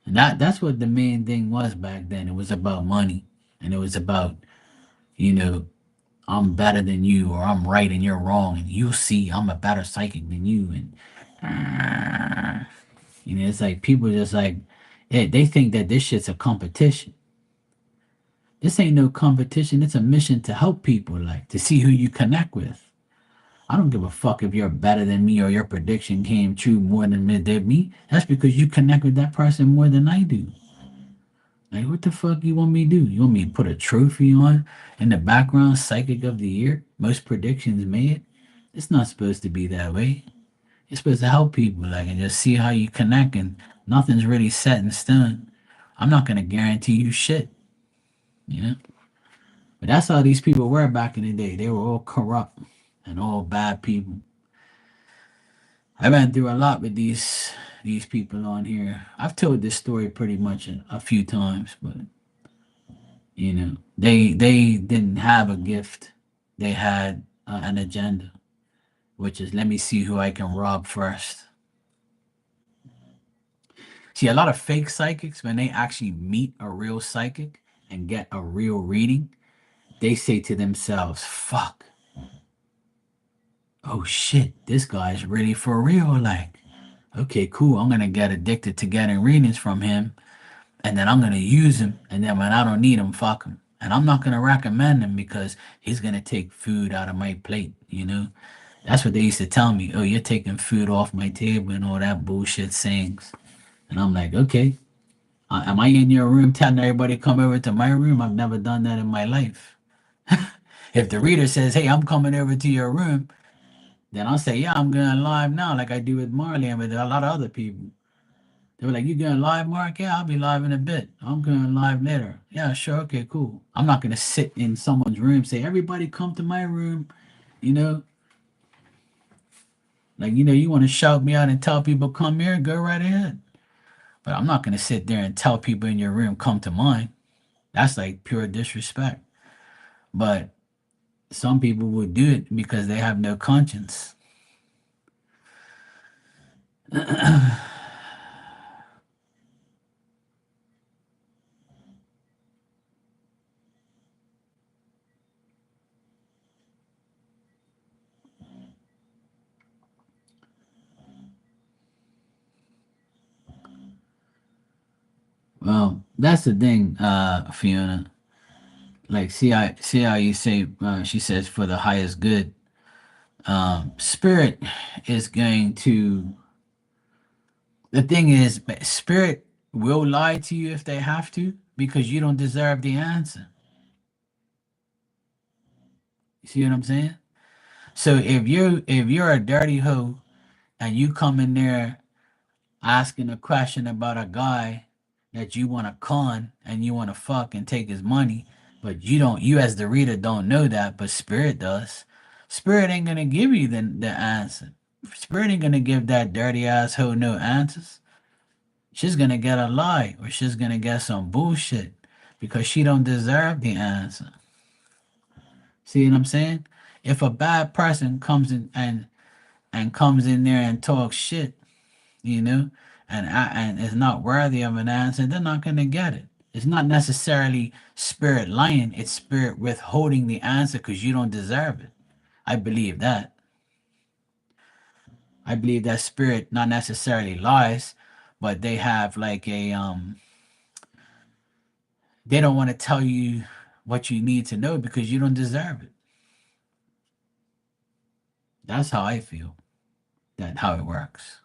And that's what the main thing was back then. It was about money. And it was about, you know, I'm better than you, or I'm right and you're wrong, and you'll see I'm a better psychic than you. And you know, it's like people just like they think that this shit's a competition. This ain't no competition. It's a mission to help people, like to see who you connect with. I don't give a fuck if you're better than me or your prediction came true more than it did me. That's because you connect with that person more than I do. Like, what the fuck you want me to do? You want me to put a trophy on in the background, psychic of the year, most predictions made? It's not supposed to be that way. You're supposed to help people, like, and just see how you connect, and nothing's really set in stone. I'm not gonna guarantee you shit, you know? But that's how these people were back in the day. They were all corrupt and all bad people. I went through a lot with these people on here. I've told this story pretty much a few times, but you know, they didn't have a gift. They had an agenda, which is let me see who I can rob first. See, a lot of fake psychics, when they actually meet a real psychic and get a real reading, they say to themselves, "Fuck, oh shit, this guy's really for real." Like, okay, cool. I'm gonna get addicted to getting readings from him, and then I'm gonna use him, and then when I don't need him, fuck him. And I'm not gonna recommend him because he's gonna take food out of my plate. You know, that's what they used to tell me. Oh, you're taking food off my table and all that bullshit sayings. And I'm like, okay, am I in your room telling everybody to come over to my room? I've never done that in my life. If the reader says, hey, I'm coming over to your room, then I'll say, yeah, I'm going live now, like I do with Marley and with a lot of other people. They were like, you going live, Mark? Yeah, I'll be live in a bit. I'm going live later. Yeah, sure. Okay, cool. I'm not going to sit in someone's room, say, everybody come to my room. You know, like, you know, you want to shout me out and tell people, come here, go right ahead. But I'm not going to sit there and tell people in your room, come to mine. That's like pure disrespect. But some people would do it because they have no conscience. Well, that's the thing, Fiona. Like, see how you say, she says, for the highest good. Spirit is going to. The thing is, spirit will lie to you if they have to because you don't deserve the answer. You see what I'm saying? So if you're a dirty hoe and you come in there asking a question about a guy that you want to con and you want to fuck and take his money, but you as the reader don't know that, but spirit does. Spirit ain't gonna give you the answer. Spirit ain't gonna give that dirty asshole no answers. She's gonna get a lie or she's gonna get some bullshit because she don't deserve the answer. See what I'm saying? If a bad person comes in and comes in there and talks shit, you know, and is not worthy of an answer, they're not gonna get it. It's not necessarily spirit lying; it's spirit withholding the answer because you don't deserve it. I believe that. I believe that spirit not necessarily lies, but they have like they don't want to tell you what you need to know because you don't deserve it. That's how I feel. That how it works.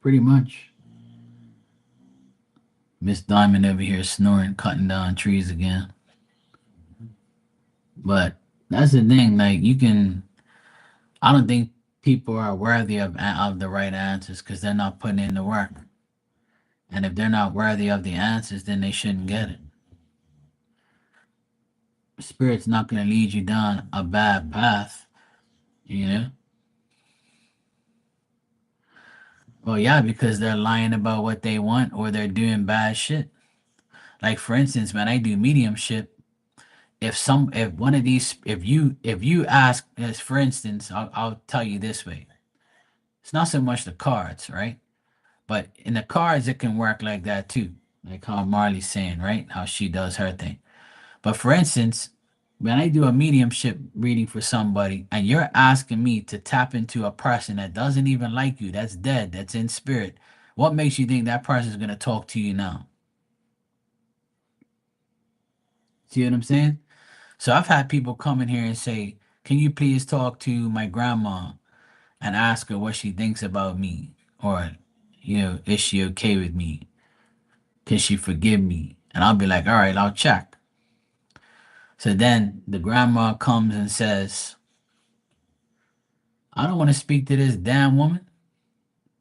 Pretty much. Miss Diamond over here snoring, cutting down trees again. But that's the thing. Like you can, I don't think people are worthy of the right answers because they're not putting in the work. And if they're not worthy of the answers, then they shouldn't get it. Spirit's not going to lead you down a bad path, you know? Well, yeah, because they're lying about what they want or they're doing bad shit. Like for instance, when I do mediumship, if one of these if you ask, as for instance, I'll tell you this way. It's not so much the cards, right? But in the cards it can work like that too. Like how Marley's saying, right? How she does her thing. But for instance, when I do a mediumship reading for somebody and you're asking me to tap into a person that doesn't even like you, that's dead, that's in spirit, what makes you think that person's going to talk to you now? See what I'm saying? So I've had people come in here and say, "Can you please talk to my grandma and ask her what she thinks about me? Or, is she okay with me? Can she forgive me?" And I'll be like, "All right, I'll check." So then the grandma comes and says, "I don't want to speak to this damn woman.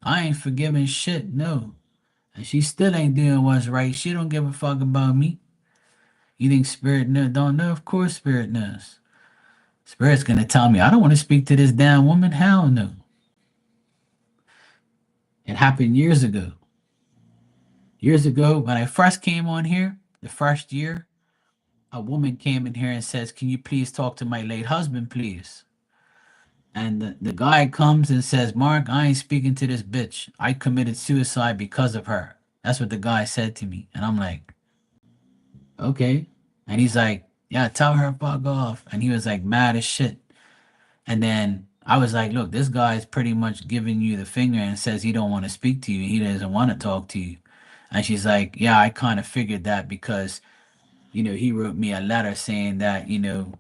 I ain't forgiving shit, no. And she still ain't doing what's right. She don't give a fuck about me." You think spirit don't know? Of course spirit knows. Spirit's gonna tell me, "I don't want to speak to this damn woman." Hell no. It happened years ago. Years ago, when I first came on here, the first year, a woman came in here and says, "Can you please talk to my late husband, please?" And the guy comes and says, "Mark, I ain't speaking to this bitch. I committed suicide because of her." That's what the guy said to me. And I'm like, "Okay." And he's like, "Yeah, tell her fuck off." And he was like mad as shit. And then I was like, "Look, this guy is pretty much giving you the finger and says he don't want to speak to you. He doesn't want to talk to you." And she's like, "Yeah, I kind of figured that because, he wrote me a letter saying that,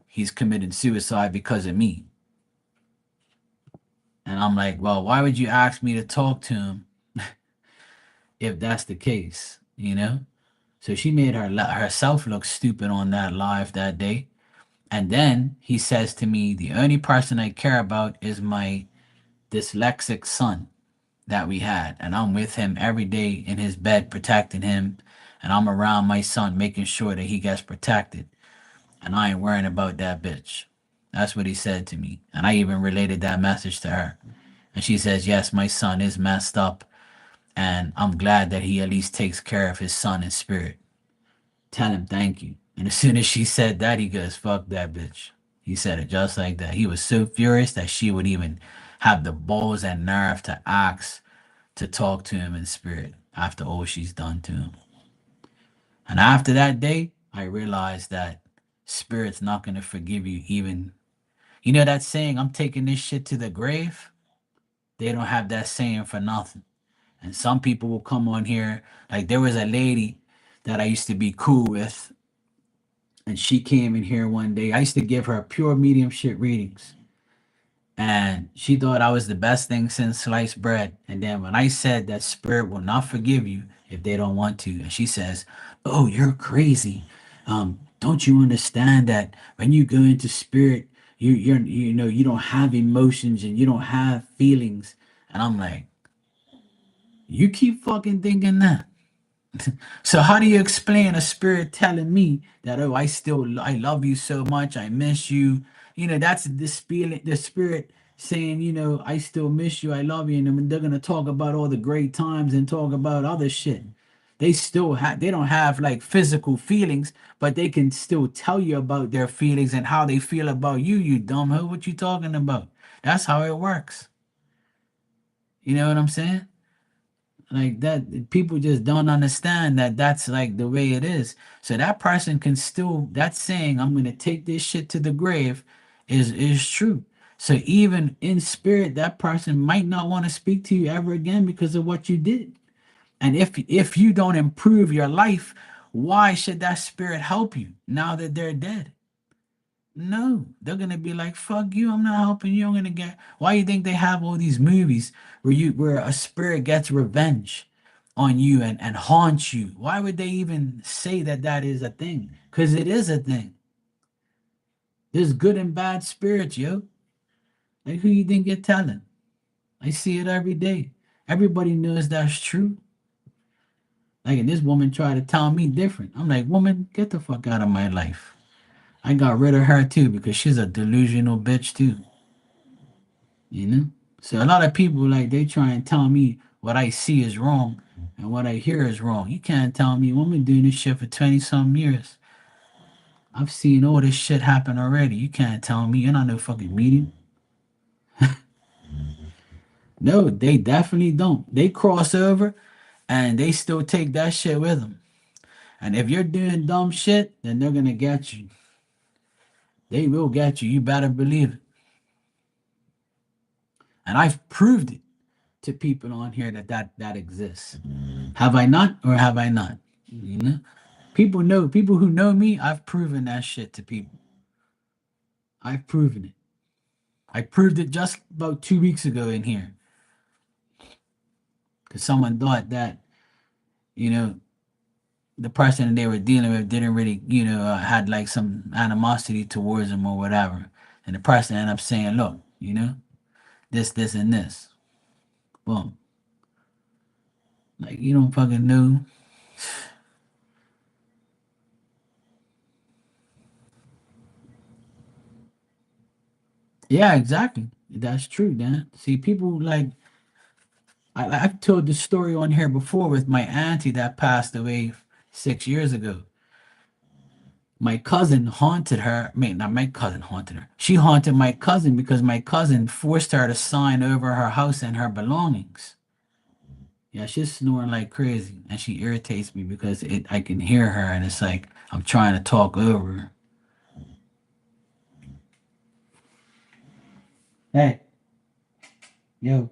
he's committed suicide because of me." And I'm like, "Well, why would you ask me to talk to him if that's the case, So she made herself look stupid on that live that day. And then he says to me, "The only person I care about is my dyslexic son that we had. And I'm with him every day in his bed, protecting him. And I'm around my son, making sure that he gets protected. And I ain't worrying about that bitch." That's what he said to me. And I even related that message to her. And she says, "Yes, my son is messed up. And I'm glad that he at least takes care of his son in spirit. Tell him thank you." And as soon as she said that, he goes, "Fuck that bitch." He said it just like that. He was so furious that she would even have the balls and nerve to ask to talk to him in spirit after all she's done to him. And after that day, I realized that spirit's not going to forgive you even. You know that saying, "I'm taking this shit to the grave"? They don't have that saying for nothing. And some people will come on here. Like there was a lady that I used to be cool with, and she came in here one day. I used to give her pure mediumship readings. And she thought I was the best thing since sliced bread. And then when I said that spirit will not forgive you if they don't want to, and she says, "Oh, you're crazy. Don't you understand that when you go into spirit, you don't have emotions and you don't have feelings?" And I'm like, "You keep fucking thinking that." So how do you explain a spirit telling me that, "Oh, I love you so much, I miss you"? That's the spirit saying, "I still miss you, I love you," and then they're gonna talk about all the great times and talk about other shit. They don't have like physical feelings, but they can still tell you about their feelings and how they feel about you, you dumb hoe. What you talking about? That's how it works. You know what I'm saying? Like that, people just don't understand that that's like the way it is. So that person can still, that saying, "I'm gonna take this shit to the grave," is true. So even in spirit, that person might not want to speak to you ever again because of what you did. And if you don't improve your life, why should that spirit help you now that they're dead? No, they're gonna be like, "Fuck you! I'm not helping you. I'm gonna get." Why you think they have all these movies where a spirit gets revenge on you and haunts you? Why would they even say that that is a thing? Because it is a thing. There's good and bad spirits, yo. Like who you think you're telling? I see it every day. Everybody knows that's true. Like, and this woman tried to tell me different. I'm like, woman, get the fuck out of my life. I got rid of her too because she's a delusional bitch too. You know? So a lot of people like they try and tell me what I see is wrong and what I hear is wrong. You can't tell me when we're doing this shit for 20 some years. I've seen all this shit happen already. You can't tell me you're not no fucking medium. No, they definitely don't. They cross over and they still take that shit with them. And if you're doing dumb shit, then they're gonna get you. They will get you. You better believe it. And I've proved it to people on here that exists. Have I not, or have I not? You know, people who know me. I've proven that shit to people. I've proven it. I proved it just about 2 weeks ago in here because someone thought that you know the person they were dealing with didn't really had like some animosity towards them or whatever, and the person ended up saying, "Look, this, and this." Boom. Like you don't fucking know. Yeah, exactly. That's true, Dan. See, people like I've told this story on here before with my auntie that passed away 6 years ago. My cousin haunted her. I mean, not my cousin haunted her. She haunted my cousin because my cousin forced her to sign over her house and her belongings. Yeah, she's snoring like crazy, and she irritates me because I can hear her, and it's like I'm trying to talk over her. Hey, yo,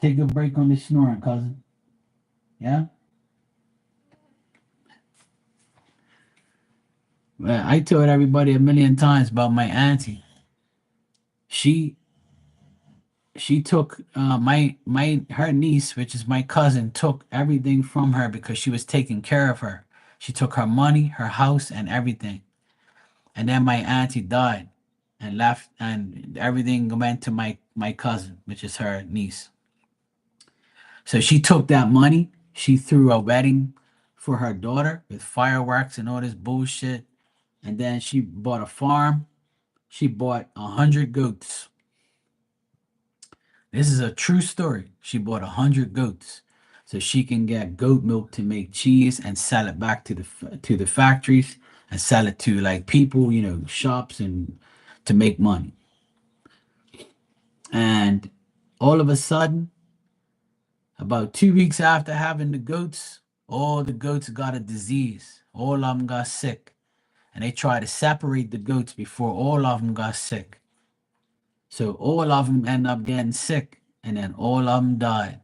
take a break on this snoring, cousin. Yeah. Well, I told everybody a million times about my auntie. She she took my her niece, which is my cousin, took everything from her because she was taking care of her. She took her money, her house, and everything. And then my auntie died and left, and everything went to my cousin, which is her niece. So she took that money. She threw a wedding for her daughter with fireworks and all this bullshit. And then she bought a farm. She bought 100 goats. This is a true story. She bought 100 goats so she can get goat milk to make cheese and sell it back to the factories and sell it to like people, shops and to make money. And all of a sudden, about 2 weeks after having the goats, all the goats got a disease. All of them got sick. And they tried to separate the goats before all of them got sick. So all of them end up getting sick, and then all of them died.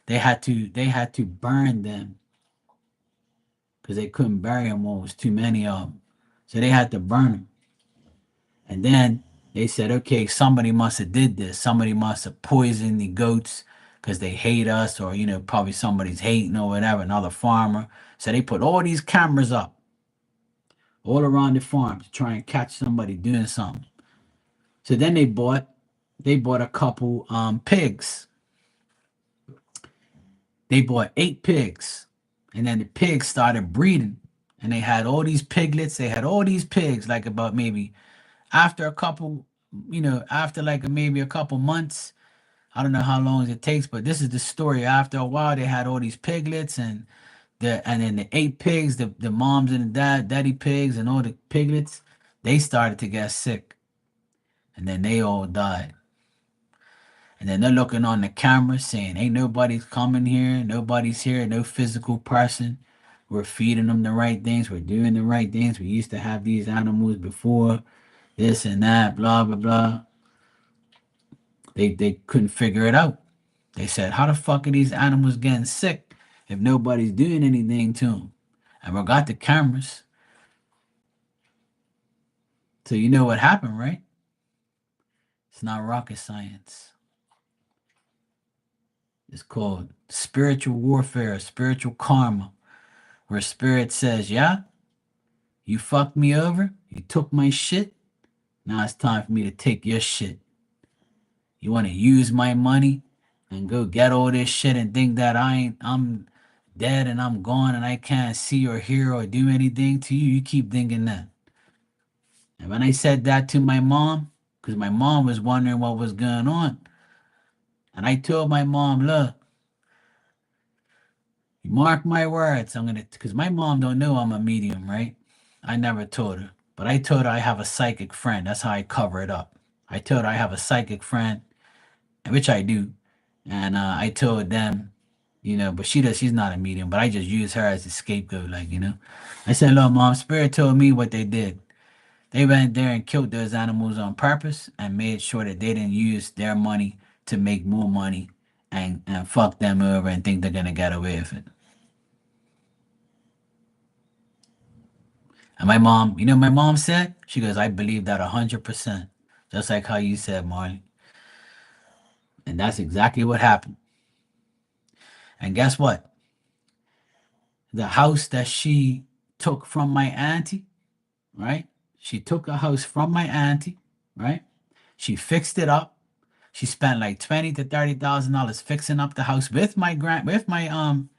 They had to burn them because they couldn't bury them all. It was too many of them, so they had to burn them. And then they said, okay, somebody must have did this. Somebody must have poisoned the goats because they hate us, or probably somebody's hating or whatever, another farmer. So they put all these cameras up all around the farm to try and catch somebody doing something. So then they bought a couple pigs. They bought 8 pigs, and then the pigs started breeding, and they had all these piglets. They had all these pigs, like about maybe after a couple, after like maybe a couple months. I don't know how long it takes, but this is the story. After a while, they had all these piglets, and then the 8 pigs, the moms and the daddy pigs, and all the piglets, they started to get sick, and then they all died. And then they're looking on the camera saying, ain't nobody's coming here. Nobody's here. No physical person. We're feeding them the right things. We're doing the right things. We used to have these animals before, this and that, blah, blah, blah. They couldn't figure it out. They said, how the fuck are these animals getting sick if nobody's doing anything to them? And we got the cameras. So you know what happened, right? It's not rocket science. It's called spiritual warfare, spiritual karma, where spirit says, yeah, you fucked me over, you took my shit, now it's time for me to take your shit. You want to use my money and go get all this shit and think that I'm dead and I'm gone and I can't see or hear or do anything to you. You keep thinking that. And when I said that to my mom, because my mom was wondering what was going on, and I told my mom, look, mark my words, I'm gonna, because my mom don't know I'm a medium, right? I never told her, but I told her I have a psychic friend. That's how I cover it up. I told her I have a psychic friend, which I do, and I told them, but she's not a medium, but I just use her as a scapegoat, like I said, look, mom, spirit told me what they did. They went there and killed those animals on purpose and made sure that they didn't use their money to make more money and fuck them over and think they're gonna get away with it. And my mom, my mom said? She goes, I believe that 100%. Just like how you said, Marley. And that's exactly what happened. And guess what? The house that she took from my auntie, right? She took a house from my auntie, right? She fixed it up. She spent like $20,000 to $30,000 fixing up the house with my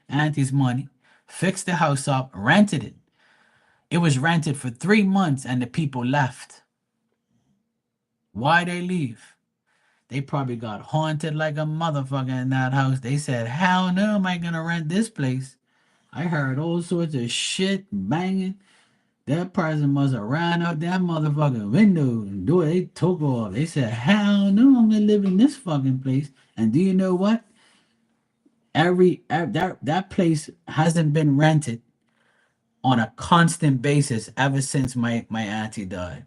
auntie's money. Fixed the house up, rented it. It was rented for 3 months, and the people left. Why they leave? They probably got haunted like a motherfucker in that house. They said, "Hell no, am I gonna rent this place?" I heard all sorts of shit banging. That person must have ran out that motherfucking window and door. They took off. They said, "Hell no, I'm gonna live in this fucking place." And do you know what? That place hasn't been rented on a constant basis ever since my auntie died.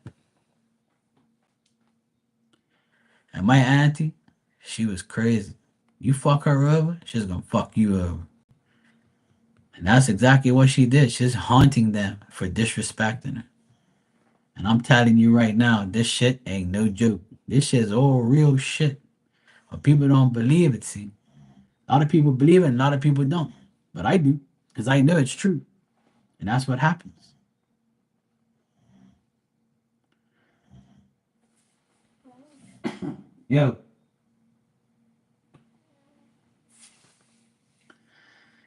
And my auntie, she was crazy. You fuck her over, she's gonna fuck you over. And that's exactly what she did. She's haunting them for disrespecting her. And I'm telling you right now, this shit ain't no joke. This shit's all real shit. But people don't believe it, see. A lot of people believe it and a lot of people don't. But I do, because I know it's true. And that's what happens. Yo,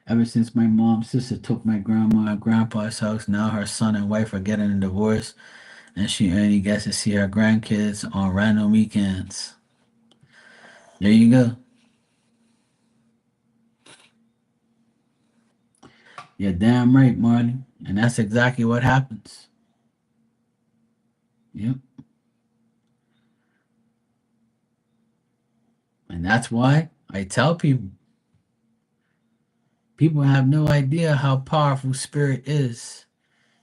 ever since my mom's sister took my grandma and grandpa's house, now her son and wife are getting a divorce, and she only gets to see her grandkids on random weekends. There you go. You're damn right, Marty. And that's exactly what happens. Yep. And that's why I tell people have no idea how powerful spirit is.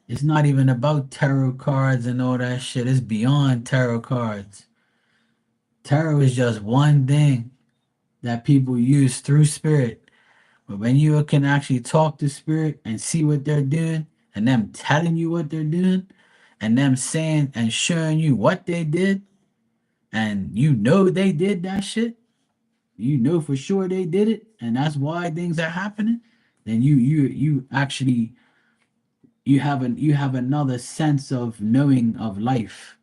It's not even about tarot cards and all that shit. It's beyond tarot cards. Tarot is just one thing that people use through spirit. But when you can actually talk to spirit and see what they're doing, and them telling you what they're doing, and them saying and showing you what they did, and you know they did that shit, you know for sure they did it, and that's why things are happening, then you actually you have another sense of knowing of life.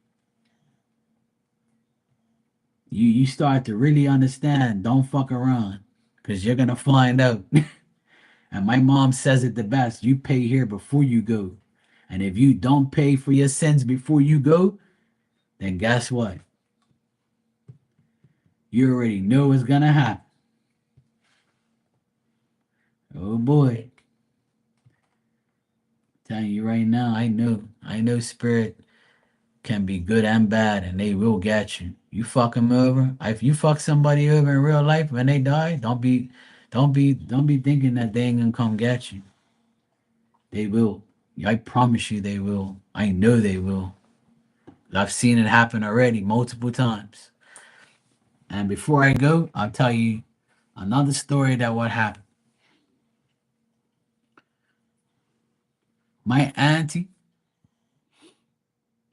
You start to really understand. Don't fuck around, because you're gonna find out. And my mom says it the best: you pay here before you go. And if you don't pay for your sins before you go, then guess what? You already know what's gonna happen. Oh boy. Telling you right now, I know spirit can be good and bad, and they will get you. You fuck them over. If you fuck somebody over in real life when they die, don't be thinking that they ain't gonna come get you. They will. I promise you, they will. I know they will. I've seen it happen already multiple times. And before I go, I'll tell you another story that what happened. My auntie,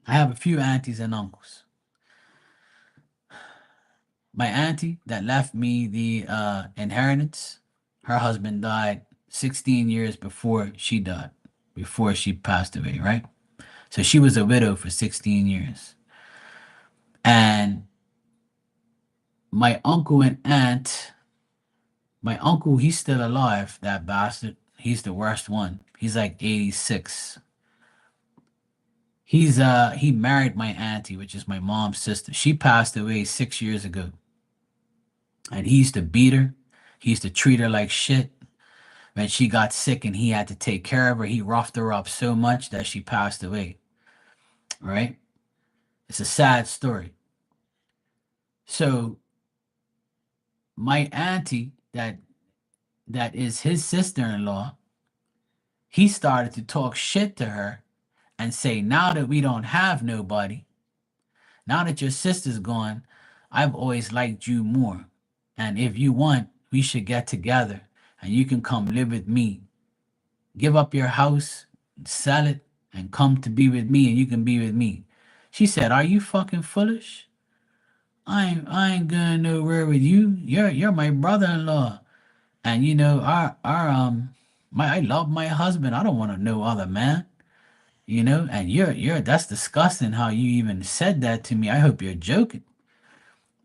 I have a few aunties and uncles. My auntie that left me the inheritance, her husband died 16 years before she died, before she passed away, right? So she was a widow for 16 years. And my uncle and aunt, my uncle, he's still alive, that bastard. He's the worst one. He's like 86. He married my auntie, which is my mom's sister. She passed away 6 years ago. And he used to beat her. He used to treat her like shit. When she got sick and he had to take care of her, he roughed her up so much that she passed away. Right? It's a sad story. So my auntie, that is his sister-in-law, he started to talk shit to her and say, now that we don't have nobody, now that your sister's gone, I've always liked you more. And if you want, we should get together and you can come live with me. Give up your house, sell it, and come to be with me and you can be with me. She said, are you fucking foolish? I ain't going nowhere with you. You're my brother-in-law. And you know, our my I love my husband. I don't want to know other man. You know, and you're that's disgusting how you even said that to me. I hope you're joking.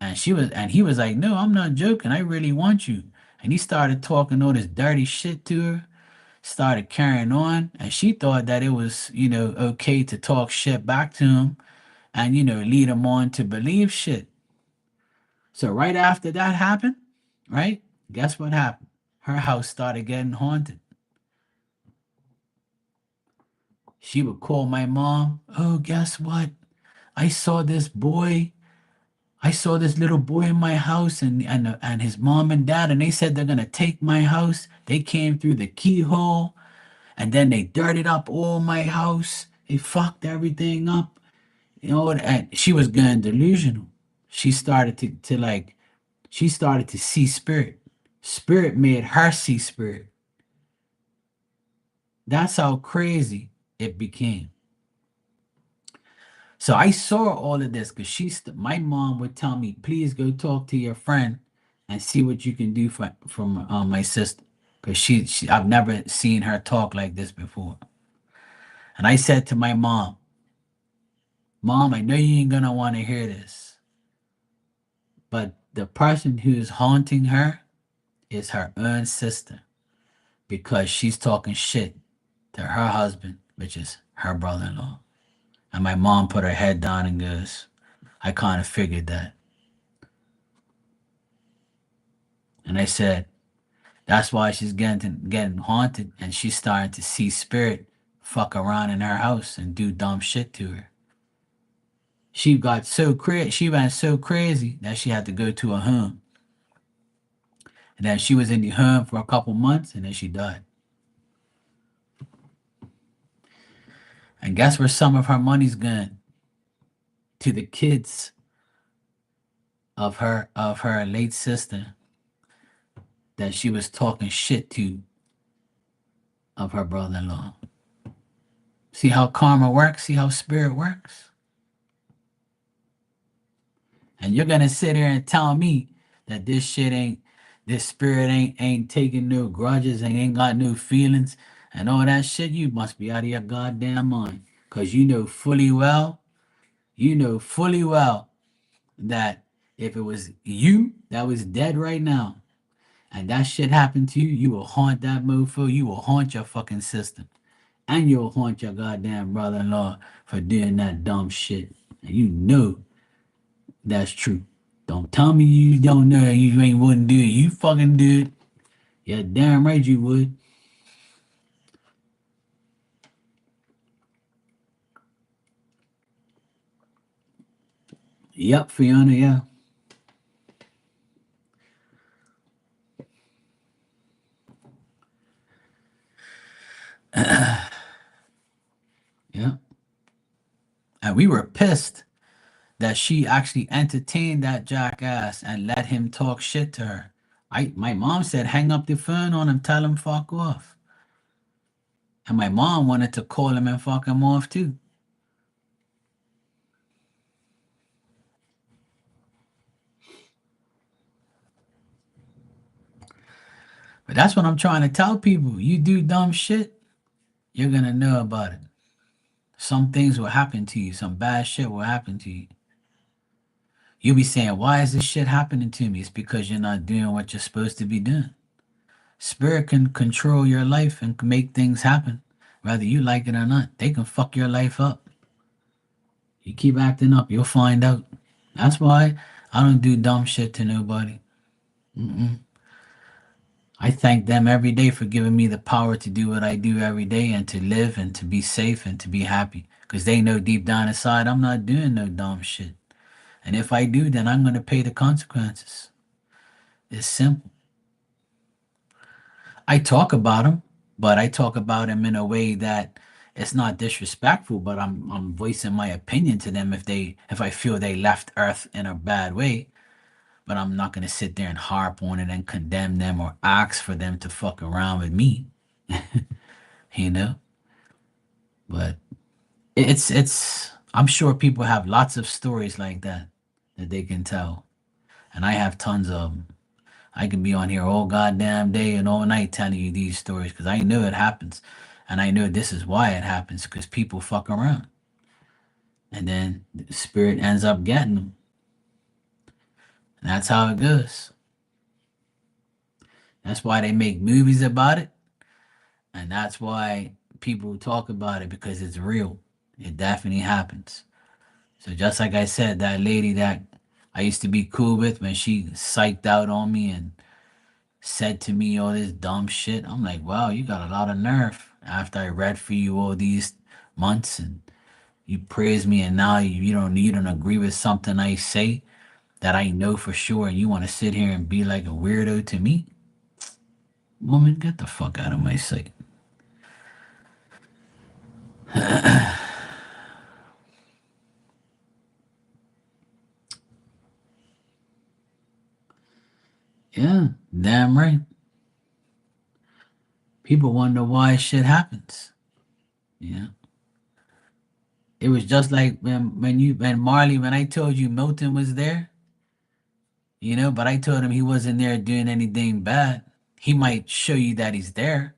And he was like, no, I'm not joking. I really want you. And he started talking all this dirty shit to her, started carrying on, and she thought that it was, okay to talk shit back to him and lead him on to believe shit. So right after that happened, right? Guess what happened? Her house started getting haunted. She would call my mom. Oh, guess what? I saw this boy. I saw this little boy in my house, and his mom and dad, and they said they're gonna take my house. They came through the keyhole, and then they dirtied up all my house. They fucked everything up, And she was getting delusional. She started to like, she started to see spirit. Spirit made her see spirit. That's how crazy it became. So I saw all of this because my mom would tell me, please go talk to your friend and see what you can do from my sister. Because I've never seen her talk like this before. And I said to my mom, Mom, I know you ain't gonna want to hear this, but the person who's haunting her is her own sister because she's talking shit to her husband, which is her brother-in-law. And my mom put her head down and goes, I kind of figured that. And I said, that's why she's getting haunted and she's starting to see spirit fuck around in her house and do dumb shit to her. She went so crazy that she had to go to a home. And then she was in the home for a couple months and then she died. And guess where some of her money's gone? To the kids of her late sister that she was talking shit to of her brother-in-law. See how karma works? See how spirit works? And you're gonna sit here and tell me that this spirit ain't taking no grudges and ain't got no feelings and all that shit. You must be out of your goddamn mind. Cause you know fully well that if it was you that was dead right now and that shit happened to you, you will haunt that mofo. You will haunt your fucking system. And you'll haunt your goddamn brother-in-law for doing that dumb shit. And you know that's true. Don't tell me you don't know and you ain't wouldn't do it. You fucking do it. Yeah, damn right you would. Yep, Fiona, yeah. Yeah. And we were pissed that she actually entertained that jackass and let him talk shit to her. My mom said hang up the phone on him, tell him fuck off. And my mom wanted to call him and fuck him off too. But that's what I'm trying to tell people. You do dumb shit, you're gonna know about it. Some things will happen to you. Some bad shit will happen to you. You'll be saying, why is this shit happening to me? It's because you're not doing what you're supposed to be doing. Spirit can control your life and make things happen, whether you like it or not. They can fuck your life up. You keep acting up, you'll find out. That's why I don't do dumb shit to nobody. Mm-mm. I thank them every day for giving me the power to do what I do every day and to live and to be safe and to be happy. Because they know deep down inside I'm not doing no dumb shit. And if I do, then I'm going to pay the consequences. It's simple. I talk about them, but I talk about them in a way that it's not disrespectful, but I'm voicing my opinion to them if I feel they left Earth in a bad way. But I'm not gonna sit there and harp on it and condemn them or ask for them to fuck around with me, you know. But it's I'm sure people have lots of stories like that that they can tell, and I have tons of them. I can be on here all goddamn day and all night telling you these stories because I know it happens. And I know this is why it happens because people fuck around. And then the spirit ends up getting them. And that's how it goes. That's why they make movies about it. And that's why people talk about it because it's real. It definitely happens. So just like I said, that lady that I used to be cool with when she psyched out on me and said to me all this dumb shit. I'm like, wow, you got a lot of nerve. After I read for you all these months and you praise me, and now you don't agree with something I say that I know for sure, and you want to sit here and be like a weirdo to me, woman, get the fuck out of my sight. Yeah, damn right. People wonder why shit happens. Yeah, it was just like when Marley when I told you Milton was there. But I told him he wasn't there doing anything bad. He might show you that he's there,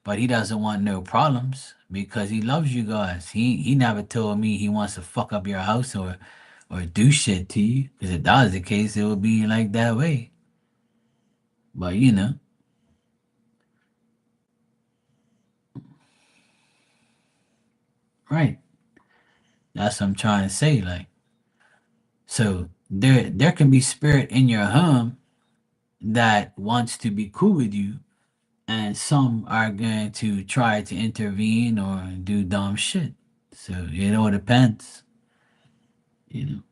but he doesn't want no problems because he loves you guys. He never told me he wants to fuck up your house or do shit to you. Because if that was the case, it would be like that way. But right? That's what I'm trying to say. Like, so there can be spirit in your home that wants to be cool with you, and some are going to try to intervene or do dumb shit. So it all depends, you know.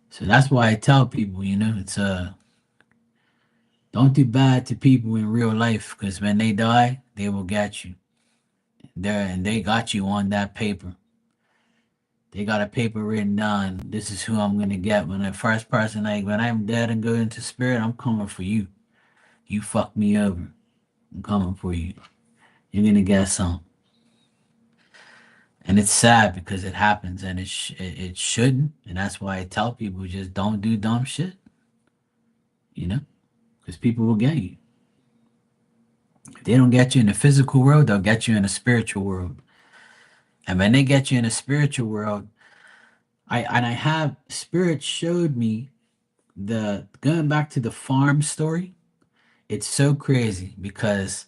So that's why I tell people, it's don't do bad to people in real life because when they die, they will get you. There and they got you on that paper. They got a paper written down. This is who I'm gonna get when the first person like when I'm dead and go into spirit, I'm coming for you. You fuck me over. I'm coming for you. You're gonna get some. And it's sad because it happens and it shouldn't. And that's why I tell people just don't do dumb shit, you know, because people will get you. If they don't get you in the physical world, they'll get you in the spiritual world. And when they get you in the spiritual world, I have spirit showed me the going back to the farm story. It's so crazy because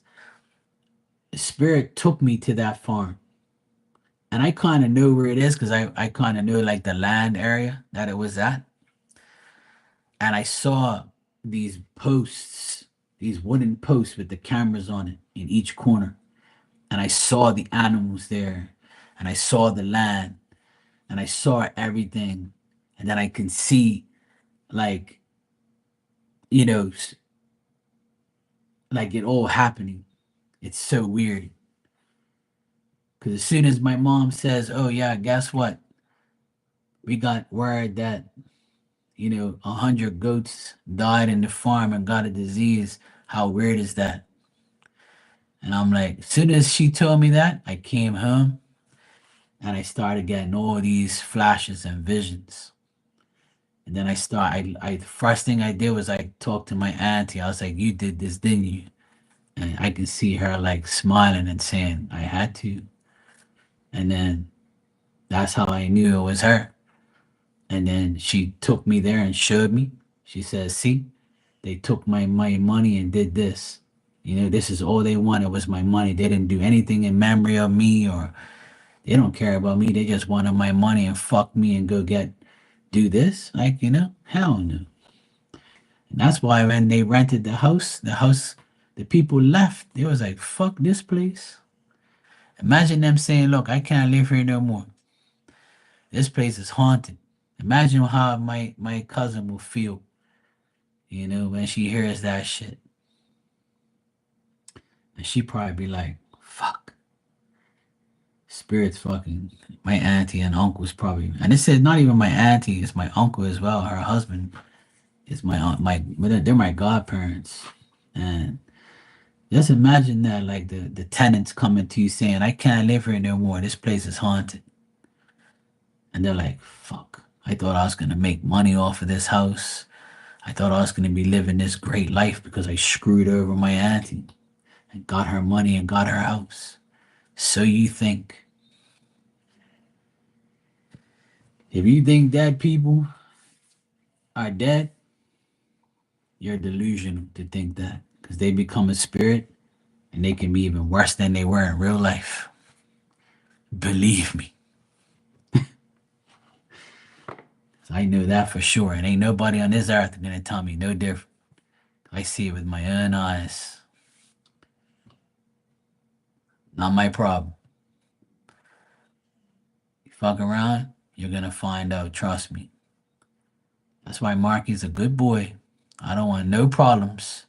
spirit took me to that farm. And I kind of know where it is because I kind of know like the land area that it was at. And I saw these posts, these wooden posts with the cameras on it in each corner. And I saw the animals there, and I saw the land, and I saw everything. And then I can see, like, you know, like it all happening. It's so weird. Because as soon as my mom says, oh, yeah, guess what? We got word that 100 goats died in the farm and got a disease. How weird is that? And I'm like, as soon as she told me that, I came home and I started getting all these flashes and visions. And then the first thing I did was I talked to my auntie. I was like, "You did this, didn't you?" And I can see her like smiling and saying, "I had to." And then that's how I knew it was her. And then she took me there and showed me. She says, "See, they took my money and did this. This is all they wanted was my money. They didn't do anything in memory of me, or they don't care about me. They just wanted my money and fuck me and do this. Like, hell no." And that's why when they rented the people left. They was like, "Fuck this place." Imagine them saying, "Look, I can't live here no more. This place is haunted." Imagine how my cousin will feel, when she hears that shit. And she probably be like, "Fuck. Spirits fucking." My auntie and uncle's probably, and it said not even my auntie, it's my uncle as well. Her husband is my aunt, they're my godparents. And just imagine that, like the tenants coming to you saying, "I can't live here no more. This place is haunted." And they're like, "Fuck. I thought I was gonna make money off of this house. I thought I was gonna be living this great life because I screwed over my auntie and got her money and got her house." So you think. If you think dead people are dead, you're delusional to think that, because they become a spirit and they can be even worse than they were in real life. Believe me. I know that for sure. And ain't nobody on this earth gonna tell me no different. I see it with my own eyes. Not my problem. You fuck around, you're gonna find out. Trust me. That's why Marky's a good boy. I don't want no problems.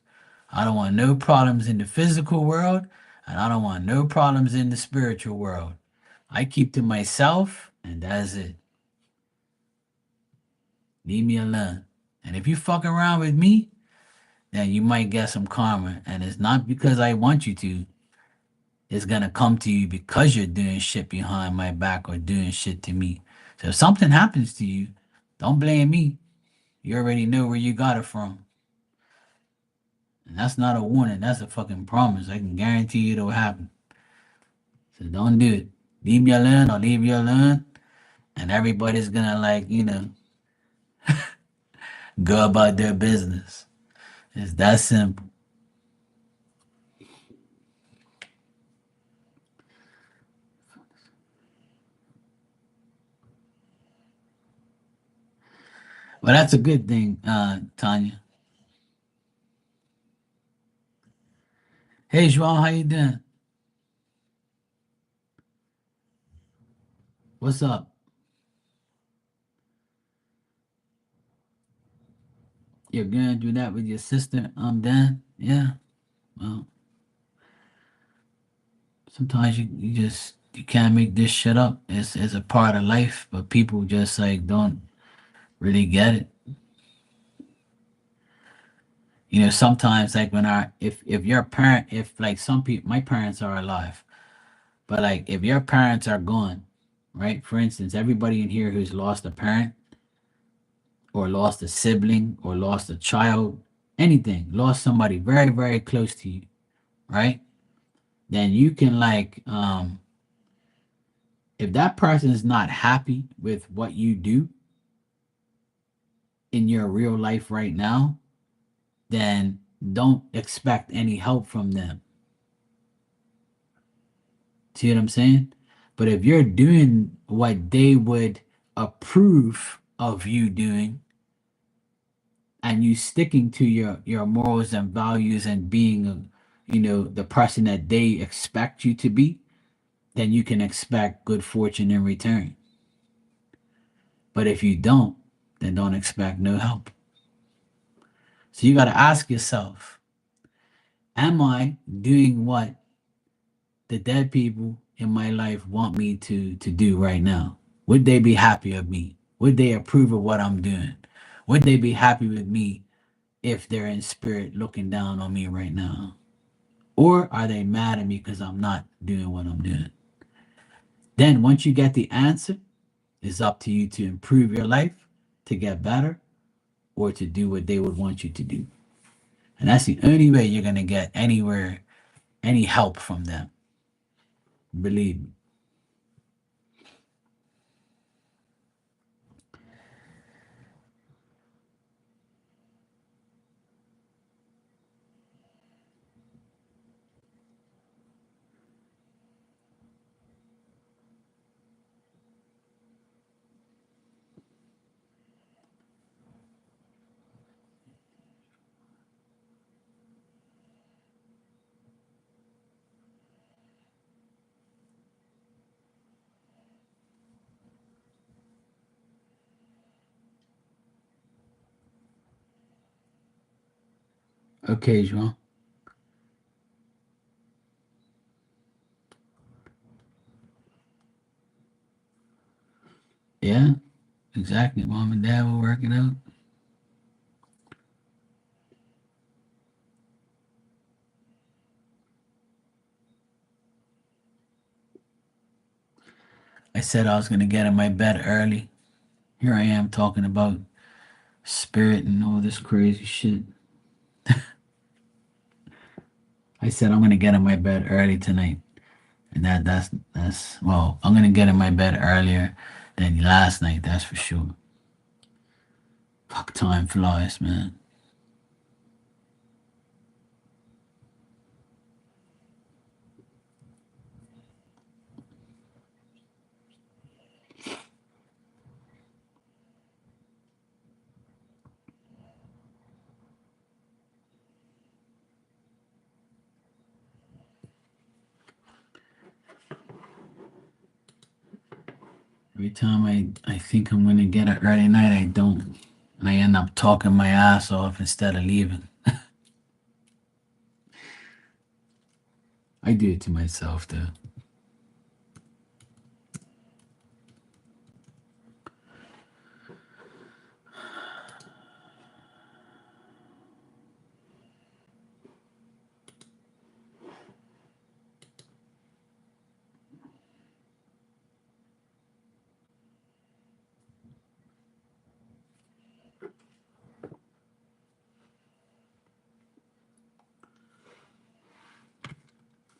I don't want no problems in the physical world, and I don't want no problems in the spiritual world. I keep to myself, and that's it. Leave me alone. And if you fuck around with me, then you might get some karma. And it's not because I want you to. It's gonna come to you because you're doing shit behind my back or doing shit to me. So if something happens to you, don't blame me. You already know where you got it from. And that's not a warning. That's a fucking promise. I can guarantee you it'll happen. So don't do it. Leave me alone or leave you alone. And everybody's gonna, like, go about their business. It's that simple. Well, that's a good thing, Tanya. Hey, João, how you doing? What's up? You're gonna do that with your sister, Dan? Yeah. Well, sometimes you can't make this shit up. It's a part of life, but people just like don't really get it. Sometimes like when our if your parent if like some people my parents are alive, but like if your parents are gone, right? For instance, everybody in here who's lost a parent or lost a sibling or lost a child, anything, lost somebody very, very close to you, right? Then you can like if that person is not happy with what you do in your real life right now, then don't expect any help from them. See what I'm saying? But if you're doing what they would approve of you doing, and you sticking to your morals and values and being the person that they expect you to be, then you can expect good fortune in return. But if you don't, then don't expect no help. So you got to ask yourself, am I doing what the dead people in my life want me to do right now? Would they be happy of me? Would they approve of what I'm doing? Would they be happy with me if they're in spirit looking down on me right now? Or are they mad at me because I'm not doing what I'm doing? Then once you get the answer, it's up to you to improve your life, to get better, or to do what they would want you to do. And that's the only way you're going to get anywhere, any help from them. Believe me. Okay, João. Yeah, exactly. Mom and dad will work it out. I said I was going to get in my bed early. Here I am talking about spirit and all this crazy shit. I said I'm going to get in my bed early tonight. And that's well, I'm going to get in my bed earlier than last night, that's for sure. Fuck, time flies, man. Every time I think I'm going to get an early night, I don't. And I end up talking my ass off instead of leaving. I do it to myself, though.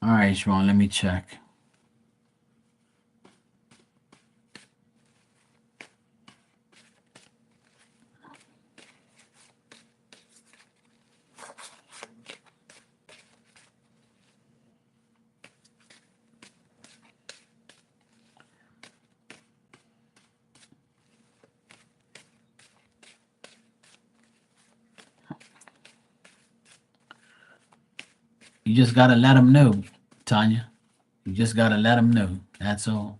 All right, Sharon, let me check. You just got to let them know, Tanya. You just got to let them know. That's all.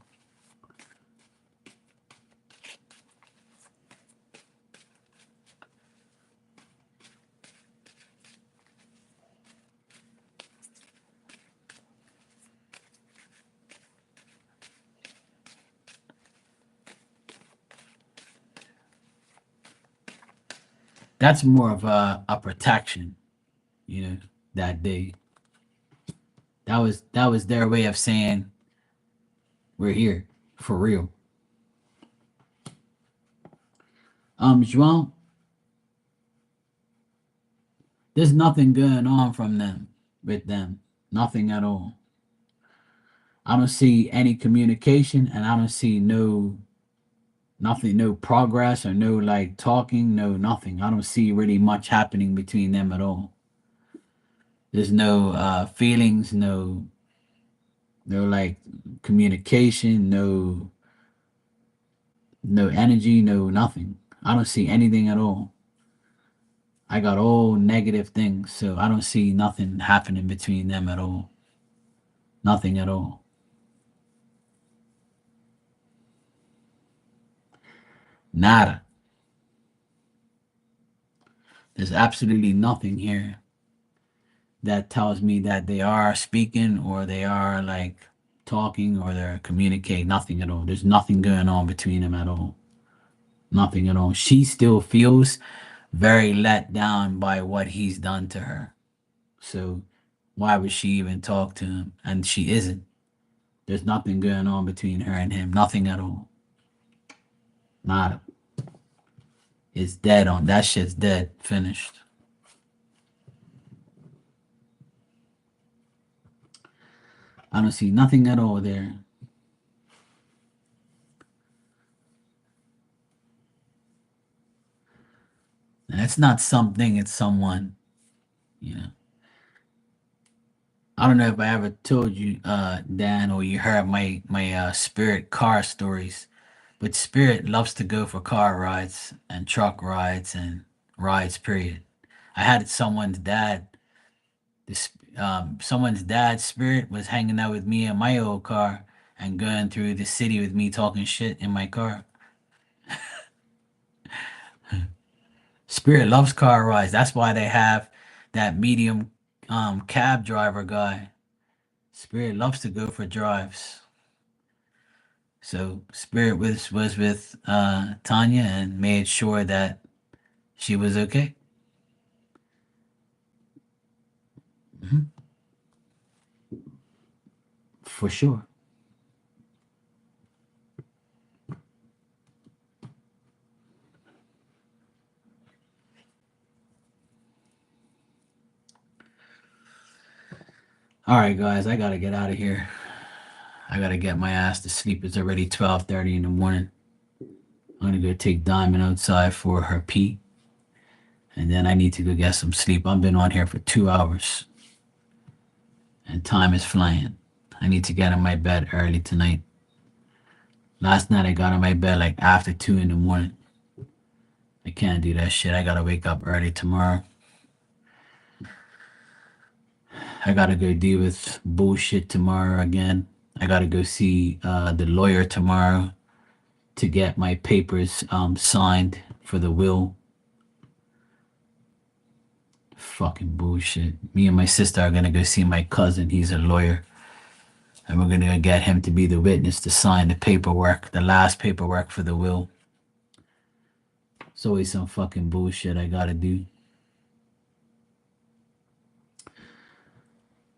That's more of a protection, you know, that day. That was their way of saying we're here for real. João, there's nothing going on from them with them. Nothing at all. I don't see any communication and I don't see nothing, no progress or no like talking, no nothing. I don't see really much happening between them at all. There's no feelings, no like communication, no energy, no nothing. I don't see anything at all. I got all negative things, so I don't see nothing happening between them at all. Nothing at all. Nada. There's absolutely nothing here that tells me that they are speaking or they are like talking or they're communicating. Nothing at all. There's nothing going on between them at all. Nothing at all. She still feels very let down by what he's done to her. So why would she even talk to him? And she isn't. There's nothing going on between her and him. Nothing at all. Nada. It's dead on. That shit's dead. Finished. I don't see nothing at all there. It's not something, it's someone, you know. I don't know if I ever told you, Dan, or you heard my Spirit car stories, but Spirit loves to go for car rides and truck rides and rides. Period. I had someone's dad. This someone's dad's Spirit was hanging out with me in my old car and going through the city with me talking shit in my car. Spirit loves car rides. That's why they have that medium cab driver guy. Spirit loves to go for drives. So Spirit was with Tanya and made sure that she was okay. Hmm. For sure. All right, guys, I gotta get out of here. I gotta get my ass to sleep. It's already 12:30 in the morning. I'm gonna go take Diamond outside for her pee, and then I need to go get some sleep. I've been on here for 2 hours, and time is flying. I need to get in my bed early tonight. Last night I got in my bed like after 2 in the morning. I can't do that shit. I gotta wake up early tomorrow. I gotta go deal with bullshit tomorrow again. I gotta go see the lawyer tomorrow to get my papers signed for the will. Fucking bullshit. Me and my sister are gonna go see my cousin. He's a lawyer. And we're gonna get him to be the witness to sign the paperwork, the last paperwork for the will. It's always some fucking bullshit I gotta do.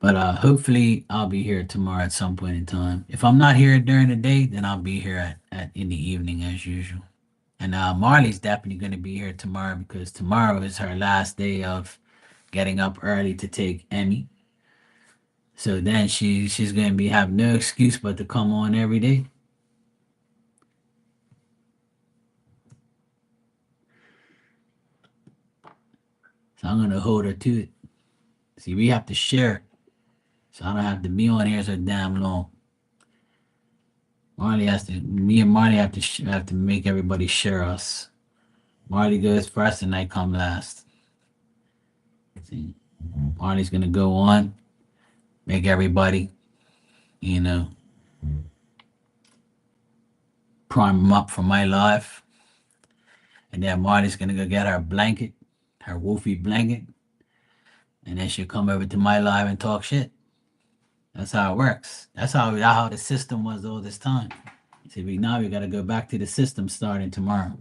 But hopefully I'll be here tomorrow at some point in time. If I'm not here during the day, then I'll be here at in the evening as usual. And Marley's definitely going to be here tomorrow because tomorrow is her last day of getting up early to take Emmy. So then she's going to be have no excuse but to come on every day. So I'm going to hold her to it. See, we have to share, so I don't have to be on here so damn long. Me and Marley have to make everybody share us. Marley goes first and I come last. See, Marley's gonna go on, make everybody, you know, prime them up for my life. And then Marty's gonna go get her blanket, her wolfie blanket, and then she'll come over to my live and talk shit. That's how it works. That's how the system was all this time. See, now we gotta go back to the system starting tomorrow.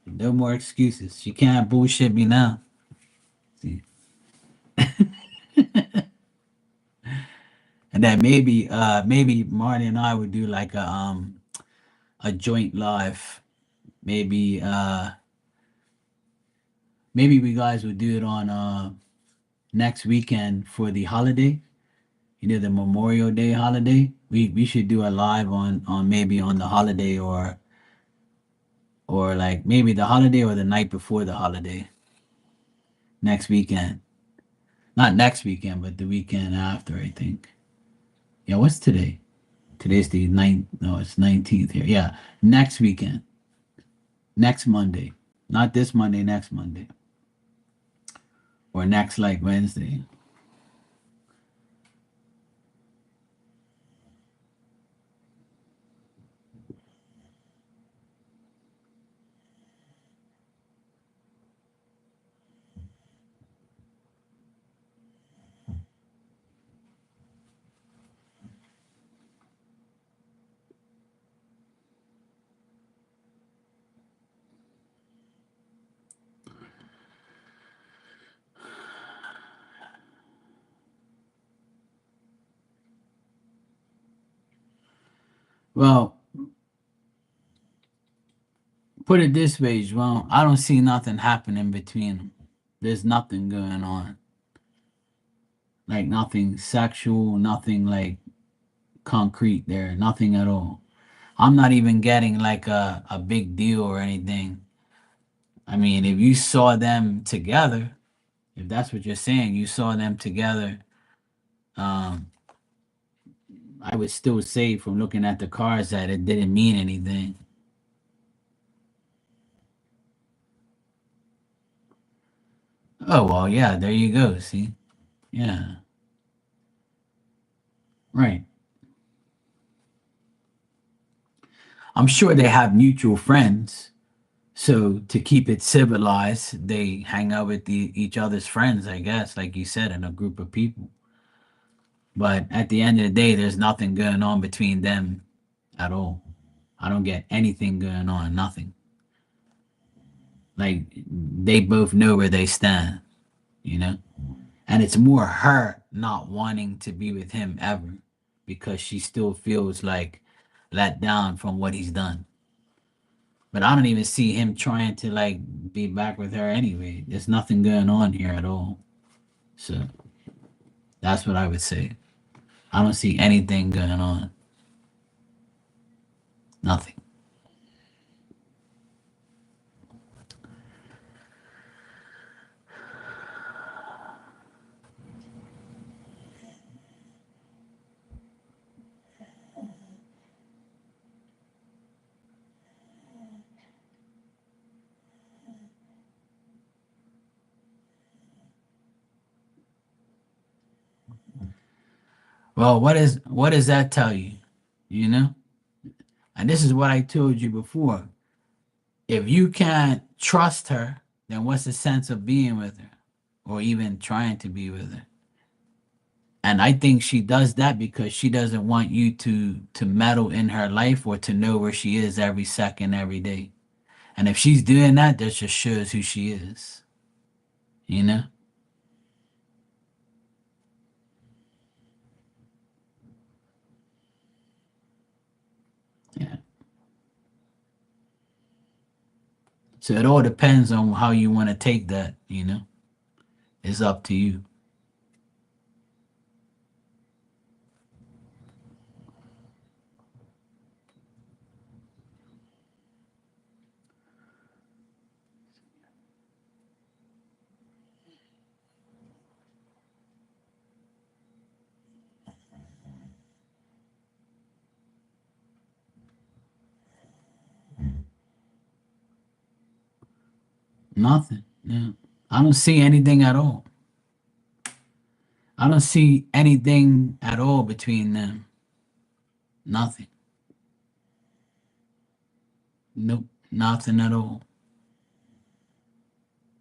No more excuses. She can't bullshit me now. See, and then maybe Marty and I would do like a joint live. Maybe maybe we guys would do it on next weekend for the holiday. You know, the Memorial Day holiday. We should do a live on maybe on the holiday or like maybe the holiday or the night before the holiday next weekend. Not next weekend, but the weekend after, I think. Yeah, what's today? Today's the ninth. No, it's 19th here. Yeah, next weekend, next Monday, not this Monday, next Monday, or next like Wednesday. Well, put it this way, João. I don't see nothing happening between them. There's nothing going on. Like nothing sexual, nothing like concrete there, nothing at all. I'm not even getting like a big deal or anything. I mean, if you saw them together, if that's what you're saying, you saw them together, um, I would still say from looking at the cards that it didn't mean anything. Oh, well, yeah, there you go. See? Yeah, right. I'm sure they have mutual friends. So to keep it civilized, they hang out with each other's friends, I guess, like you said, in a group of people. But at the end of the day, there's nothing going on between them at all. I don't get anything going on, nothing. Like they both know where they stand, you know? And it's more her not wanting to be with him ever because she still feels like let down from what he's done. But I don't even see him trying to like be back with her anyway. There's nothing going on here at all. So that's what I would say. I don't see anything going on. Nothing. Well, what does that tell you? You know? And this is what I told you before. If you can't trust her, then what's the sense of being with her or even trying to be with her? And I think she does that because she doesn't want you to meddle in her life or to know where she is every second, every day. And if she's doing that, that just shows who she is. You know? Yeah. So it all depends on how you want to take that, you know? It's up to you. Nothing. Yeah. I don't see anything at all. I don't see anything at all between them. Nothing. Nope. Nothing at all.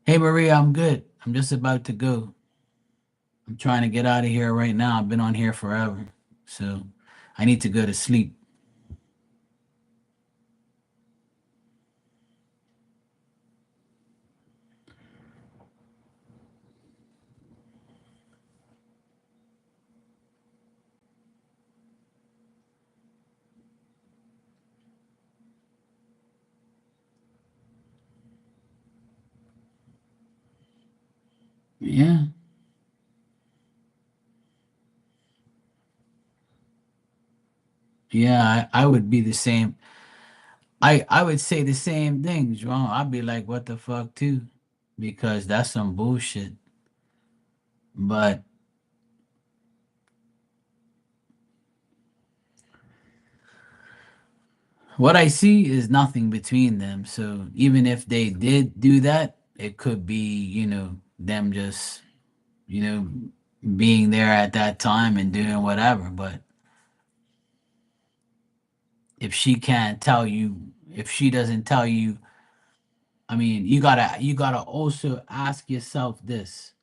Hey Maria, I'm good. I'm just about to go. I'm trying to get out of here right now. I've been on here forever. So I need to go to sleep. Yeah. Yeah, I would be the same. I would say the same things, wrong. I'd be like, what the fuck too? Because that's some bullshit. But what I see is nothing between them. So even if they did do that, it could be, them just, you know, being there at that time and doing whatever. But if she can't tell you, if she doesn't tell you, I mean, you gotta also ask yourself this.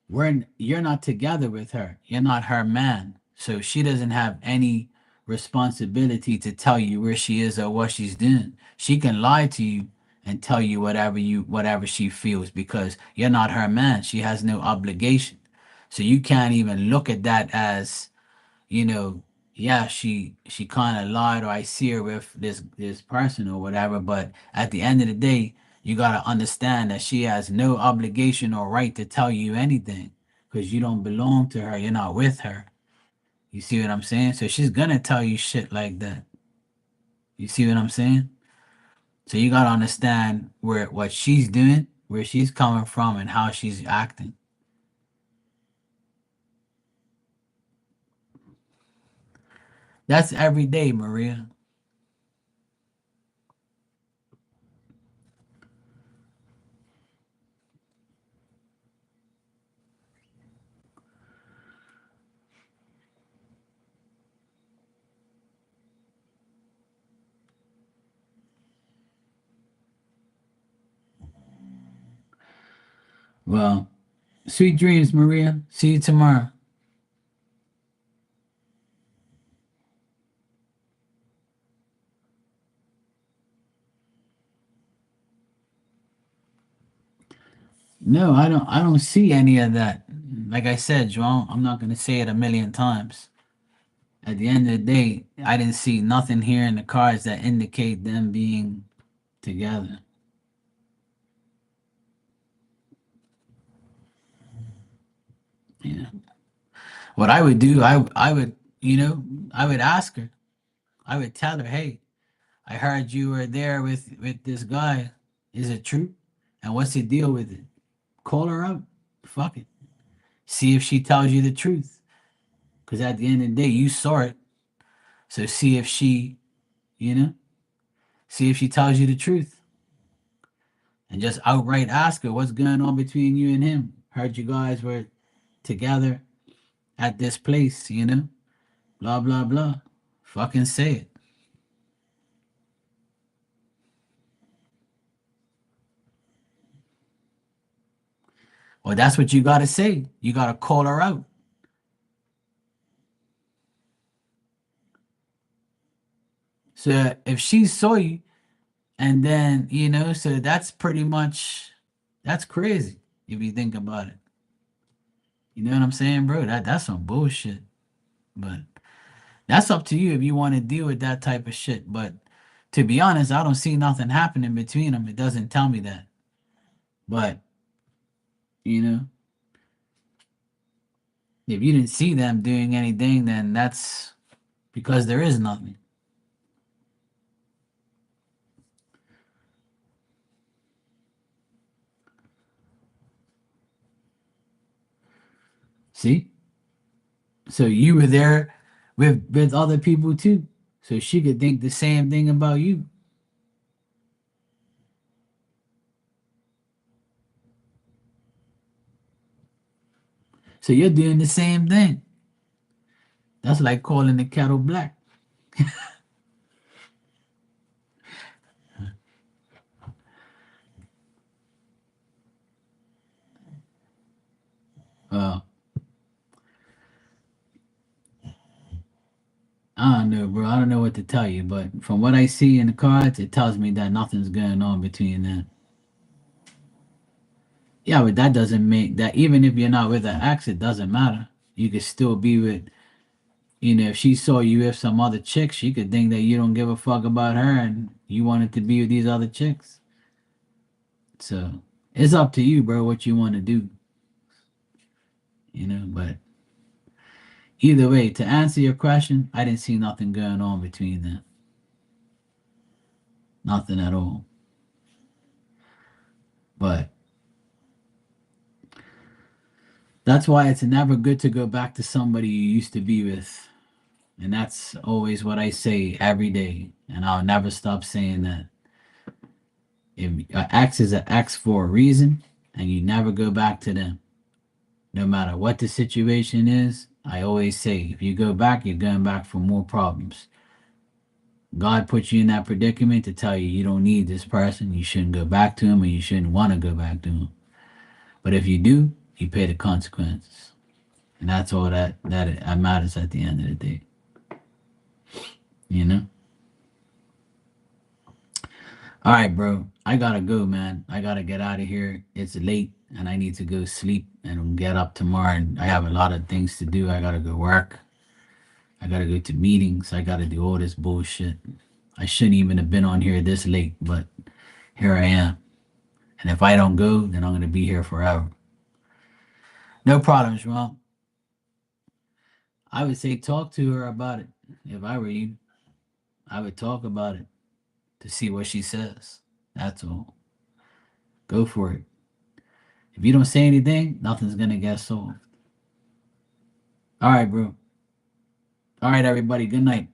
You're not together with her. You're not her man. So she doesn't have any responsibility to tell you where she is or what she's doing. She can lie to you and tell you whatever she feels because you're not her man. She has no obligation. So you can't even look at that as, you know, yeah, she kind of lied, or I see her with this person or whatever, but at the end of the day, you got to understand that she has no obligation or right to tell you anything, because you don't belong to her, you're not with her. You see what I'm saying? So she's gonna tell you shit like that. You see what I'm saying? So you got to understand where what she's doing, where she's coming from, and how she's acting. That's every day, Maria. Well, sweet dreams, Maria. See you tomorrow. No, I don't see any of that. Like I said, João, I'm not gonna say it a million times. At the end of the day, I didn't see nothing here in the cards that indicate them being together. Yeah. What I would do, I would, I would ask her. I would tell her, hey, I heard you were there with this guy. Is it true? And what's the deal with it? Call her up. Fuck it. See if she tells you the truth. Because at the end of the day, you saw it. So see if she, you know, see if she tells you the truth. And just outright ask her what's going on between you and him. Heard you guys were together at this place. Blah, blah, blah. Fucking say it. Well, that's what you got to say. You got to call her out. So if she saw you, and then, so that's crazy if you think about it. You know what I'm saying, bro? That's some bullshit. But that's up to you if you want to deal with that type of shit. But to be honest, I don't see nothing happening between them. It doesn't tell me that. But, you know, if you didn't see them doing anything, then that's because there is nothing. See? So you were there with other people too. So she could think the same thing about you. So you're doing the same thing. That's like calling the kettle black. Uh, I don't know, bro. I don't know what to tell you, but from what I see in the cards, it tells me that nothing's going on between them. Yeah, but that doesn't make that even if you're not with an ex, it doesn't matter. You could still be with, if she saw you with some other chick, she could think that you don't give a fuck about her and you wanted to be with these other chicks. So it's up to you, bro, what you want to do. But either way, to answer your question, I didn't see nothing going on between them. Nothing at all. But that's why it's never good to go back to somebody you used to be with. And that's always what I say every day. And I'll never stop saying that. If an ex is an ex for a reason, and you never go back to them. No matter what the situation is, I always say if you go back, you're going back for more problems. God put you in that predicament to tell you you don't need this person, you shouldn't go back to him, or you shouldn't want to go back to him. But if you do, you pay the consequences. And that's all that matters at the end of the day. You know? All right, bro. I gotta go, man. I gotta get out of here. It's late and I need to go sleep and get up tomorrow. And I have a lot of things to do. I gotta go work. I gotta go to meetings. I gotta do all this bullshit. I shouldn't even have been on here this late, but here I am. And if I don't go, then I'm gonna be here forever. No problems, Mom. I would say talk to her about it. If I were you, I would talk about it to see what she says. That's all. Go for it. If you don't say anything, nothing's gonna get solved. All right, bro. All right, everybody. Good night.